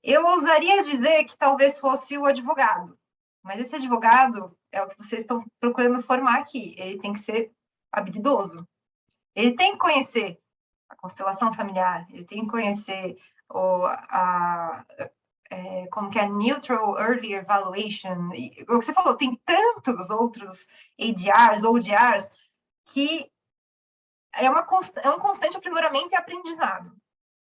Eu ousaria dizer que talvez fosse o advogado, mas esse advogado é o que vocês estão procurando formar aqui. Ele tem que ser habilidoso. Ele tem que conhecer a constelação familiar, ele tem que conhecer como que é Neutral Early Evaluation, o que você falou, tem tantos outros ADRs, ODRs, que é um constante aprimoramento e aprendizado.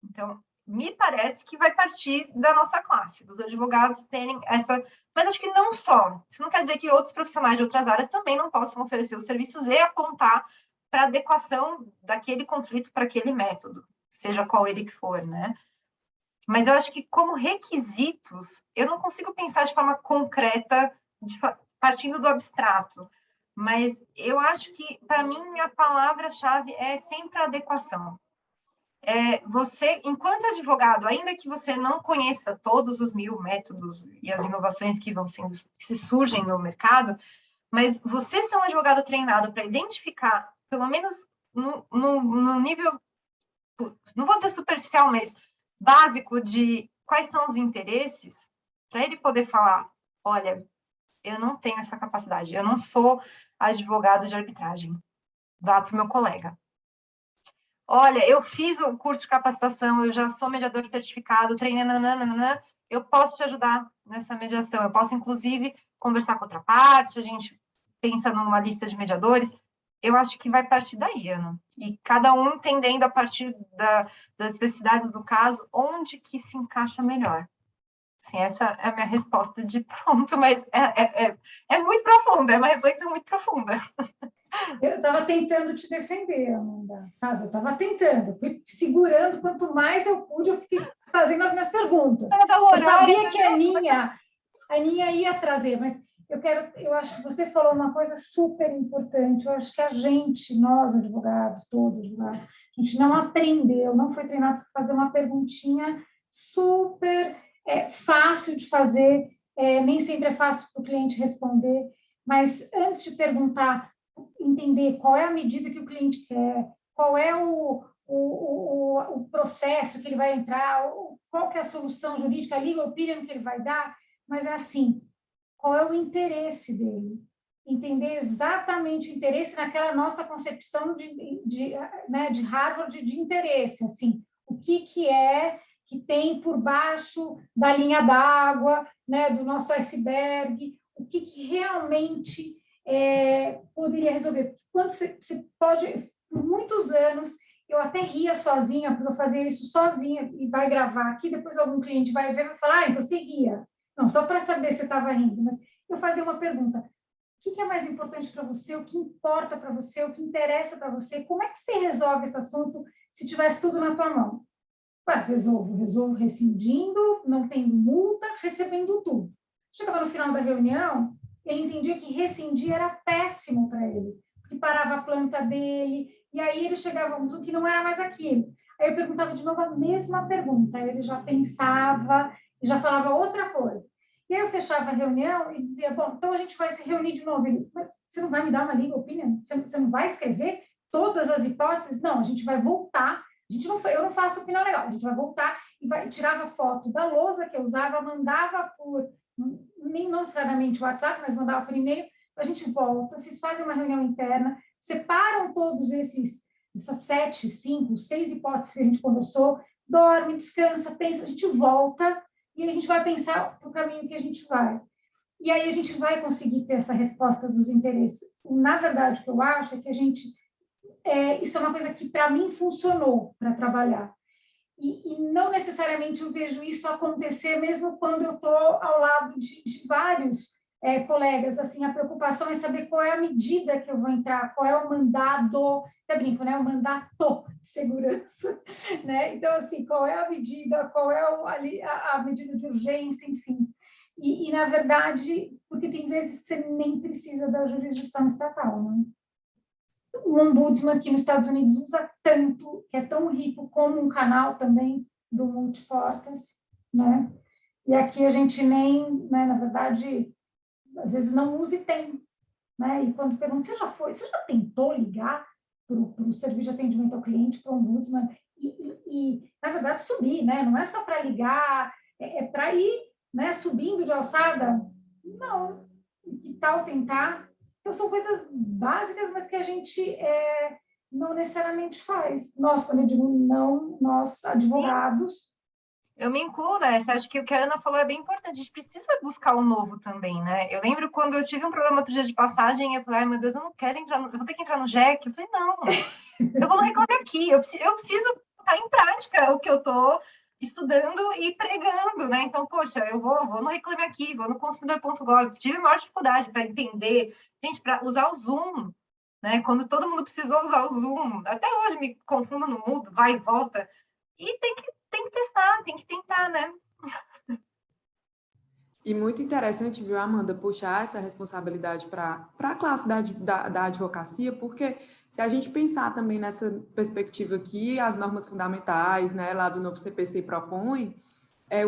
Então, me parece que vai partir da nossa classe, dos advogados terem essa... Mas acho que não só. Isso não quer dizer que outros profissionais de outras áreas também não possam oferecer os serviços e apontar para a adequação daquele conflito para aquele método, seja qual ele que for, né? Mas eu acho que, como requisitos, eu não consigo pensar de forma concreta, partindo do abstrato. Mas eu acho que, para mim, a palavra-chave é sempre a adequação. Você, enquanto advogado, ainda que você não conheça todos os 1000 métodos e as inovações que se surgem no mercado, mas você ser um advogado treinado para identificar, pelo menos no nível, não vou dizer superficial, mas básico de quais são os interesses, para ele poder falar, olha, eu não tenho essa capacidade, eu não sou advogado de arbitragem, vá para o meu colega. Olha, eu fiz o curso de capacitação, eu já sou mediador certificado, treinei, nananana, eu posso te ajudar nessa mediação, eu posso, inclusive, conversar com outra parte, a gente pensa numa lista de mediadores. Eu acho que vai partir daí, Ana. E cada um entendendo a partir das especificidades do caso, onde que se encaixa melhor. Assim, essa é a minha resposta de pronto, mas é muito profunda, é uma reflexão muito profunda. Eu estava tentando te defender, Amanda, sabe? Eu estava tentando, fui segurando, quanto mais eu pude, eu fiquei fazendo as minhas perguntas. Eu sabia que a Aninha ia trazer, mas eu acho que você falou uma coisa super importante. Eu acho que a gente, nós advogados, todos advogados, a gente não aprendeu, não foi treinado para fazer uma perguntinha super fácil de fazer, nem sempre é fácil para o cliente responder, mas antes de perguntar, entender qual é a medida que o cliente quer, qual é o processo que ele vai entrar, qual que é a solução jurídica, a legal opinion que ele vai dar, mas é assim, qual é o interesse dele? Entender exatamente o interesse naquela nossa concepção de Harvard de interesse, assim, o que é que tem por baixo da linha d'água, né, do nosso iceberg, o que realmente poderia resolver. Porque quando você pode, por muitos anos, eu até ria sozinha, porque eu fazia isso sozinha, e vai gravar aqui, depois algum cliente vai ver e vai falar, você ria. Não, só para saber se estava rindo, mas eu fazia uma pergunta, o que é mais importante para você, o que importa para você, o que interessa para você, como é que você resolve esse assunto se tivesse tudo na tua mão? Resolvo rescindindo, não tendo multa, recebendo tudo. Chegava no final da reunião, ele entendia que rescindir era péssimo para ele, porque parava a planta dele, e aí ele chegava a um que não era mais aquilo. Aí eu perguntava de novo a mesma pergunta, aí ele já pensava e já falava outra coisa. E aí eu fechava a reunião e dizia, bom, então a gente vai se reunir de novo. Ele, mas você não vai me dar uma legal opinion? Você não vai escrever todas as hipóteses? Não, a gente vai voltar. Eu não faço opinião legal. A gente vai voltar e tirava foto da lousa que eu usava, mandava por, nem necessariamente WhatsApp, mas mandava por e-mail. A gente volta, vocês fazem uma reunião interna, separam todos essas 7, 5, 6 hipóteses que a gente conversou, dorme, descansa, pensa, a gente volta e a gente vai pensar o caminho que a gente vai. E aí a gente vai conseguir ter essa resposta dos interesses. Na verdade, o que eu acho é que isso é uma coisa que, para mim, funcionou para trabalhar. E não necessariamente eu vejo isso acontecer mesmo quando eu estou ao lado de vários colegas. Assim, a preocupação é saber qual é a medida que eu vou entrar, qual é o mandado, até brinco, né? O mandato de segurança, né? Então, assim, qual é a medida, qual é a medida de urgência, enfim. E, na verdade, porque tem vezes que você nem precisa da jurisdição estatal, né? O ombudsman aqui nos Estados Unidos usa tanto, que é tão rico como um canal também do Multiportas, né? E aqui a gente nem, né, na verdade, às vezes não usa e tem, né? E quando pergunta, você já tentou ligar para o serviço de atendimento ao cliente, para o ombudsman, e, na verdade, subir, né? Não é só para ligar, é para ir, né, subindo de alçada? Não. Que tal tentar? Então, são coisas básicas, mas que a gente não necessariamente faz. Nós, quando eu digo não, nós, advogados... Eu me incluo nessa, acho que o que a Ana falou é bem importante, a gente precisa buscar o novo também, né? Eu lembro quando eu tive um problema outro dia de passagem, eu falei, ai meu Deus, eu não quero entrar, eu vou ter que entrar no JEC. Eu falei, não, eu vou no Reclame Aqui, eu preciso botar em prática o que eu estou estudando e pregando, né? Então, poxa, eu vou no Reclame Aqui, vou no consumidor.gov, tive maior dificuldade para entender, gente, para usar o Zoom, né? Quando todo mundo precisou usar o Zoom, até hoje me confundo no mudo, vai e volta, e tem que testar, tem que tentar, né? E muito interessante, viu, Amanda, puxar essa responsabilidade para a classe da advocacia, porque se a gente pensar também nessa perspectiva que as normas fundamentais, né, lá do novo CPC propõem,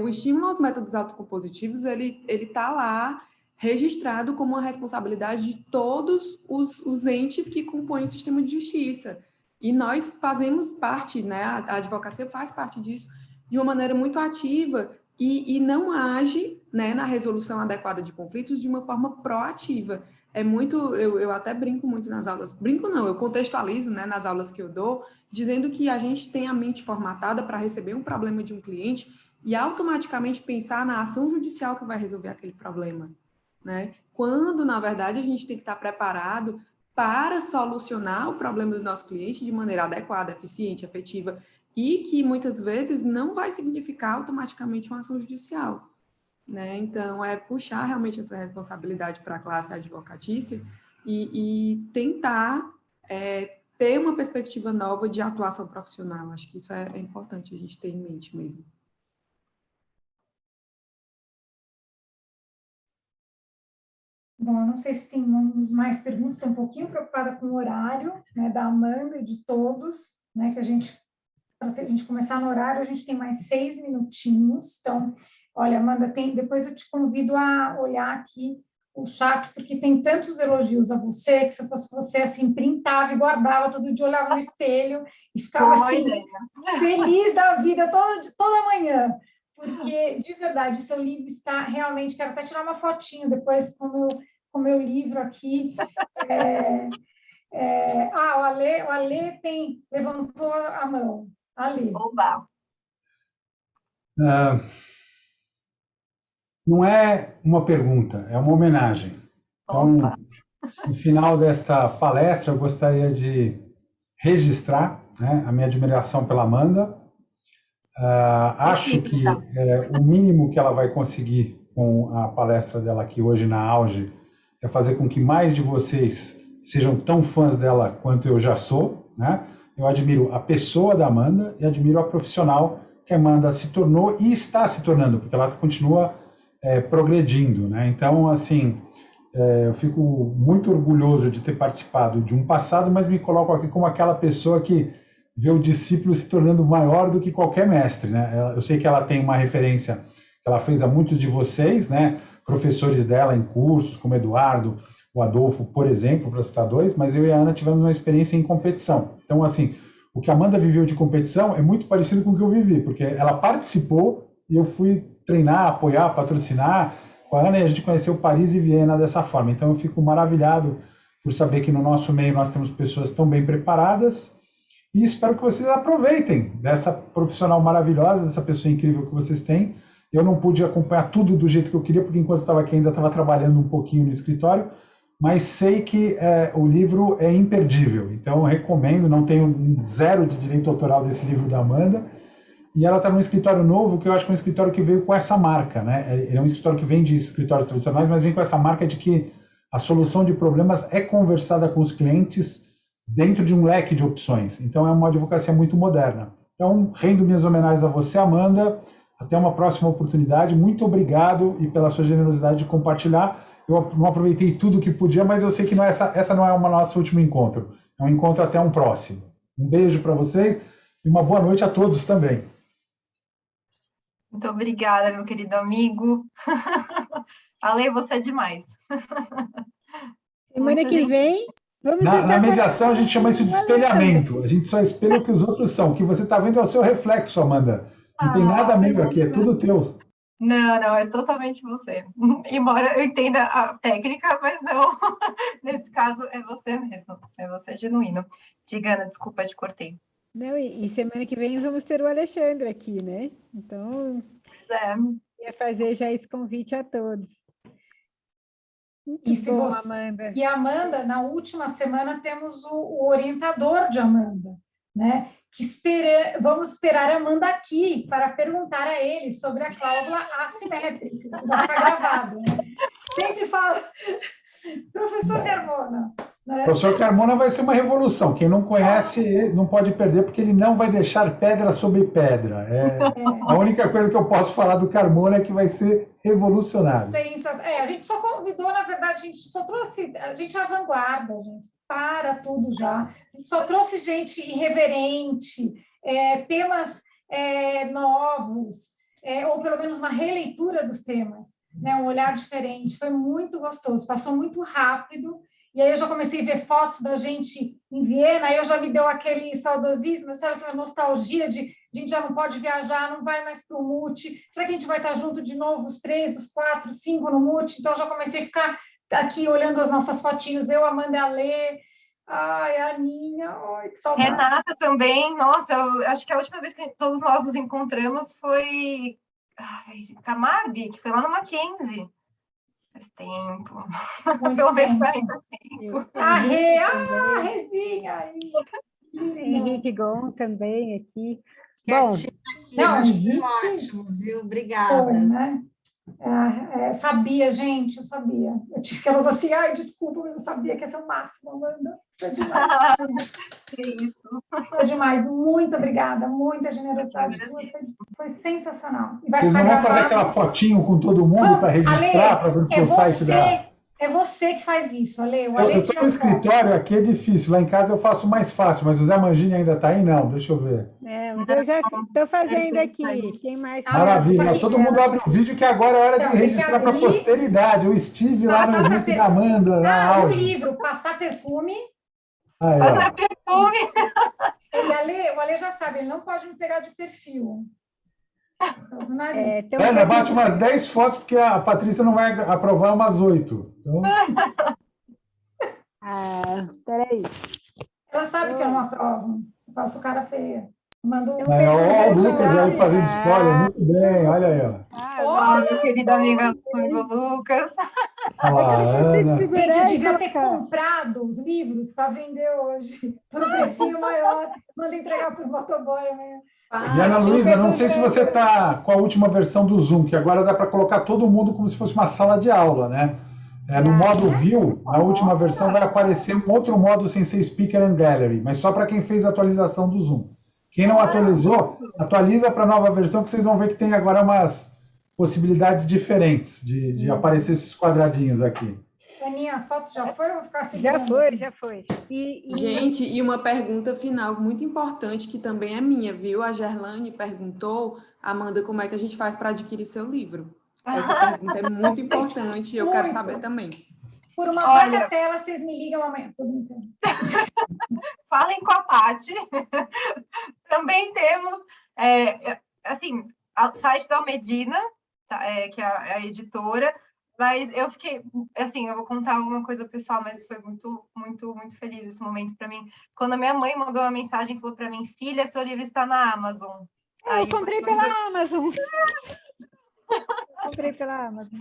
o estímulo aos métodos autocompositivos, ele está lá registrado como uma responsabilidade de todos os entes que compõem o sistema de justiça. E nós fazemos parte, né, a advocacia faz parte disso, de uma maneira muito ativa e não age, né, na resolução adequada de conflitos de uma forma proativa. É muito, eu até brinco muito nas aulas, brinco não, eu contextualizo, né, nas aulas que eu dou, dizendo que a gente tem a mente formatada para receber um problema de um cliente e automaticamente pensar na ação judicial que vai resolver aquele problema, né? Quando, na verdade, a gente tem que estar preparado para solucionar o problema do nosso cliente de maneira adequada, eficiente, efetiva, e que muitas vezes não vai significar automaticamente uma ação judicial, né? Então, é puxar realmente essa responsabilidade para a classe advocatícia e tentar ter uma perspectiva nova de atuação profissional. Acho que isso é importante a gente ter em mente mesmo. Bom, eu não sei se tem mais perguntas, estou um pouquinho preocupada com o horário, né, da Amanda e de todos, né, que para a gente começar no horário, a gente tem mais 6 minutinhos. Então, olha, Amanda, depois eu te convido a olhar aqui o chat, porque tem tantos elogios a você, que se eu fosse você, assim, printava e guardava todo dia, olhava no espelho e ficava assim, feliz da vida toda manhã. Porque, de verdade, o seu livro está realmente... Quero até tirar uma fotinho depois com o meu livro aqui. O Ale levantou a mão. Ale. Oba! Não é uma pergunta, é uma homenagem. Então, Opa. no final desta palestra, eu gostaria de registrar, né, a minha admiração pela Amanda. Acho que o mínimo que ela vai conseguir com a palestra dela aqui hoje na Auge é fazer com que mais de vocês sejam tão fãs dela quanto eu já sou, né? Eu admiro a pessoa da Amanda e admiro a profissional que a Amanda se tornou e está se tornando, porque ela continua progredindo, né? Então, assim, eu fico muito orgulhoso de ter participado de um passado, mas me coloco aqui como aquela pessoa que vê o discípulo se tornando maior do que qualquer mestre, né? Eu sei que ela tem uma referência que ela fez a muitos de vocês, né? Professores dela em cursos, como Eduardo, o Adolfo, por exemplo, para citar dois, mas eu e a Ana tivemos uma experiência em competição. Então, assim, o que a Amanda viveu de competição é muito parecido com o que eu vivi, porque ela participou e eu fui treinar, apoiar, patrocinar com a Ana, e a gente conheceu Paris e Viena dessa forma. Então, eu fico maravilhado por saber que no nosso meio nós temos pessoas tão bem preparadas e espero que vocês aproveitem dessa profissional maravilhosa, dessa pessoa incrível que vocês têm. Eu não pude acompanhar tudo do jeito que eu queria, porque enquanto eu estava aqui ainda estava trabalhando um pouquinho no escritório, mas sei que o livro é imperdível. Então, eu recomendo, não tenho zero de direito autoral desse livro da Amanda, e ela está num escritório novo, que eu acho que é um escritório que veio com essa marca, né? Ele é um escritório que vem de escritórios tradicionais, mas vem com essa marca de que a solução de problemas é conversada com os clientes dentro de um leque de opções. Então, é uma advocacia muito moderna. Então, rendo minhas homenagens a você, Amanda. Até uma próxima oportunidade. Muito obrigado e pela sua generosidade de compartilhar. Eu não aproveitei tudo que podia, mas eu sei que essa não é o nosso último encontro. É um encontro até um próximo. Um beijo para vocês e uma boa noite a todos também. Muito obrigada, meu querido amigo. Ale, você é demais. Semana que vem, vamos na mediação, a gente chama isso de espelhamento. A gente só espelha o que os outros são. O que você está vendo é o seu reflexo, Amanda. Não tem nada meu aqui, é tudo teu. Não, é totalmente você. Embora eu entenda a técnica, mas não. Nesse caso, é você mesmo. É você genuíno. Diga, Ana, desculpa, te cortei. Não, e semana que vem vamos ter o Alexandre aqui, né? Então, ia fazer já esse convite a todos. Muito bom, Amanda. E Amanda, na última semana temos o orientador de Amanda, né? Vamos esperar a Amanda aqui para perguntar a ele sobre a cláusula assimétrica. Vai ficar gravado, né? Sempre fala, professor Carmona. Né? Professor Carmona vai ser uma revolução. Quem não conhece não pode perder, porque ele não vai deixar pedra sobre pedra. A única coisa que eu posso falar do Carmona é que vai ser revolucionário. A gente só convidou, na verdade, a gente só trouxe, a gente é a vanguarda, gente. Para tudo já. A gente só trouxe gente irreverente, temas novos, ou pelo menos uma releitura dos temas, né? Um olhar diferente. Foi muito gostoso, passou muito rápido E aí eu já comecei a ver fotos da gente em Viena, aí eu já me deu aquele saudosismo, essa nostalgia de a gente já não pode viajar, não vai mais para o MUT. Será que a gente vai estar junto de novo, os 3, os 4, 5 no MUT? Então eu já comecei a ficar aqui olhando as nossas fotinhos, eu, Amanda e a Lê, ai, a Aninha, ai, que saudade. Renata também, nossa, eu acho que a última vez que todos nós nos encontramos foi Camargue, que foi lá no Mackenzie. Faz tempo. Pelo menos para mim faz tempo. A Rê, a Rezinha. Henrique Gon também aqui. Bom, Não, foi ótimo, viu? Obrigada. Foi, né? Sabia, gente, eu sabia. Eu tinha aquelas assim, ai, desculpa, mas eu sabia que ia ser o máximo, Amanda. Isso é demais. Foi demais. Muito obrigada, muita generosidade. Foi sensacional. E Vocês não vão fazer aquela fotinho com todo mundo para registrar para o site da... É você que faz isso, Ale. Eu estou no escritório, aqui é difícil. Lá em casa eu faço mais fácil, mas o Zé Mangini ainda está aí? Não, deixa eu ver. Eu já estou fazendo aqui. Quem mais? Maravilha. Todo mundo abre o vídeo que agora é hora de registrar para a posteridade. Eu estive lá no evento da Amanda. No livro, Passar Perfume. Passar Perfume. O Ale já sabe, ele não pode me pegar de perfil. Bate umas 10 fotos, porque a Patrícia não vai aprovar umas 8. Então... peraí. Ela sabe que eu não aprovo. Eu faço cara feia. Mandou o Lucas aí fazendo história. Muito bem, olha aí. Olha, querida amiga Lucas. Gente, eu devia ter comprado os livros para vender hoje, por um precinho maior. Manda entregar para o motoboy amanhã. E Ana Luísa, não sei se você está com a última versão do Zoom, que agora dá para colocar todo mundo como se fosse uma sala de aula, né? No modo View, na última versão vai aparecer um outro modo sem ser Speaker and Gallery, mas só para quem fez a atualização do Zoom. Quem não atualizou, atualiza para a nova versão, que vocês vão ver que tem agora umas possibilidades diferentes de aparecer esses quadradinhos aqui. Aninha, a foto já foi ou vou ficar assim? Já foi. Gente, e uma pergunta final muito importante, que também é minha, viu? A Gerlane perguntou, Amanda, como é que a gente faz para adquirir seu livro? Essa pergunta é muito importante e eu quero saber também. Por uma vaga tela, vocês me ligam amanhã. Tô brincando. Falem com a Paty. Também temos, o site da Medina, que é a editora. Mas eu fiquei, eu vou contar uma coisa pessoal, mas foi muito, muito, muito feliz esse momento para mim. Quando a minha mãe mandou uma mensagem e falou para mim, filha, seu livro está na Amazon. Eu comprei pela Amazon. Comprei pela Amazon.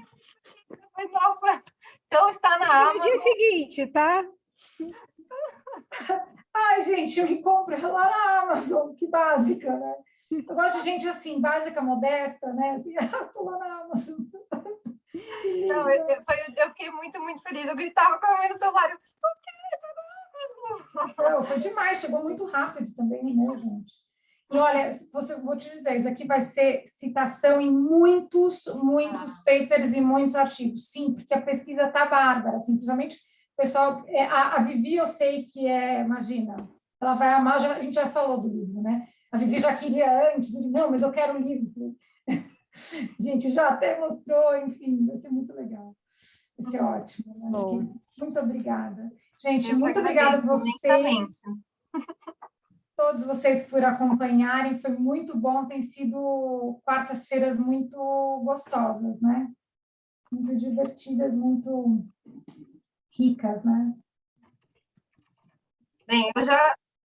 Nossa, então está na Amazon. No dia seguinte, tá? Ai, gente, eu me compro lá na Amazon, que básica, né? Eu gosto de gente assim, básica, modesta, né? Assim, tô lá na Amazon. Não, eu fiquei muito, muito feliz. Eu gritava com a mãe no celular. Foi demais, chegou muito rápido também, né, gente? E olha, vou te dizer, isso aqui vai ser citação em muitos papers e muitos artigos. Sim, porque a pesquisa está bárbara. Simplesmente, pessoal, a Vivi eu sei que imagina, ela vai amar, a gente já falou do livro, né? A Vivi já queria antes, não, mas eu quero o livro. Gente, já até mostrou, enfim, vai ser muito legal. Vai ser ótimo. Né? Muito obrigada. Gente, muito obrigada a vocês. Todos vocês por acompanharem. Foi muito bom. Tem sido quartas-feiras muito gostosas, né? Muito divertidas, muito ricas, né? Bem,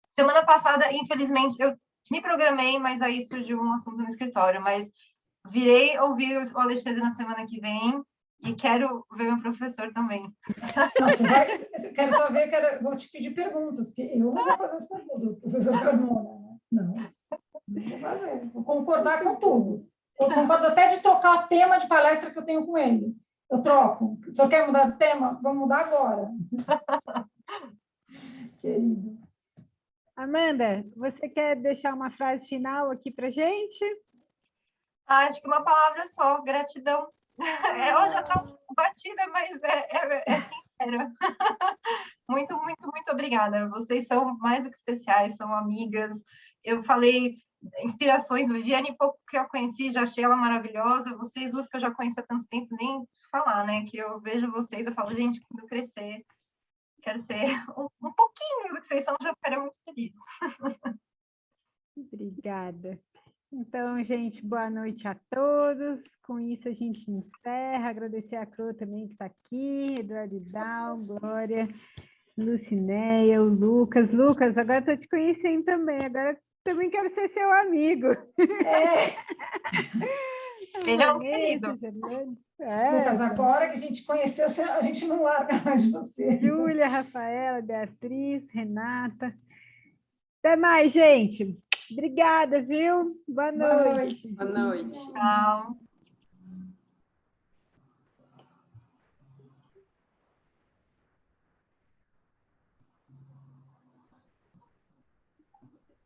semana passada, infelizmente, eu me programei, mas aí surgiu um assunto no escritório, mas virei ouvir o Alexandre na semana que vem e quero ver meu professor também. Nossa, quero só ver, vou te pedir perguntas, porque eu não vou fazer as perguntas do professor Carmona, né? Não vou fazer. Vou concordar com tudo. Eu concordo até de trocar o tema de palestra que eu tenho com ele. Eu troco. Se eu quer mudar de tema, vamos mudar agora. Querido. Amanda, você quer deixar uma frase final aqui para gente? Acho que uma palavra só, gratidão. Ela já está batida, mas é sincera. Muito, muito, muito obrigada. Vocês são mais do que especiais, são amigas. Eu falei inspirações, Viviane, pouco que eu conheci, já achei ela maravilhosa. Vocês duas que eu já conheço há tanto tempo, nem preciso falar, né? Que eu vejo vocês, eu falo, gente, quando eu crescer, quero ser um pouquinho do que vocês são, já ficaria muito feliz. Obrigada. Então, gente, boa noite a todos. Com isso, a gente encerra. Agradecer a Cro também, que está aqui, Eduardo Dal, Glória, Lucinéia, o Lucas. Lucas, agora estou te conhecendo também. Agora também quero ser seu amigo. Ele é um querido. Lucas, agora que a gente conheceu, a gente não larga mais de você. Júlia, Rafaela, Beatriz, Renata. Até mais, gente. Obrigada, viu? Boa noite. Boa noite. Tchau.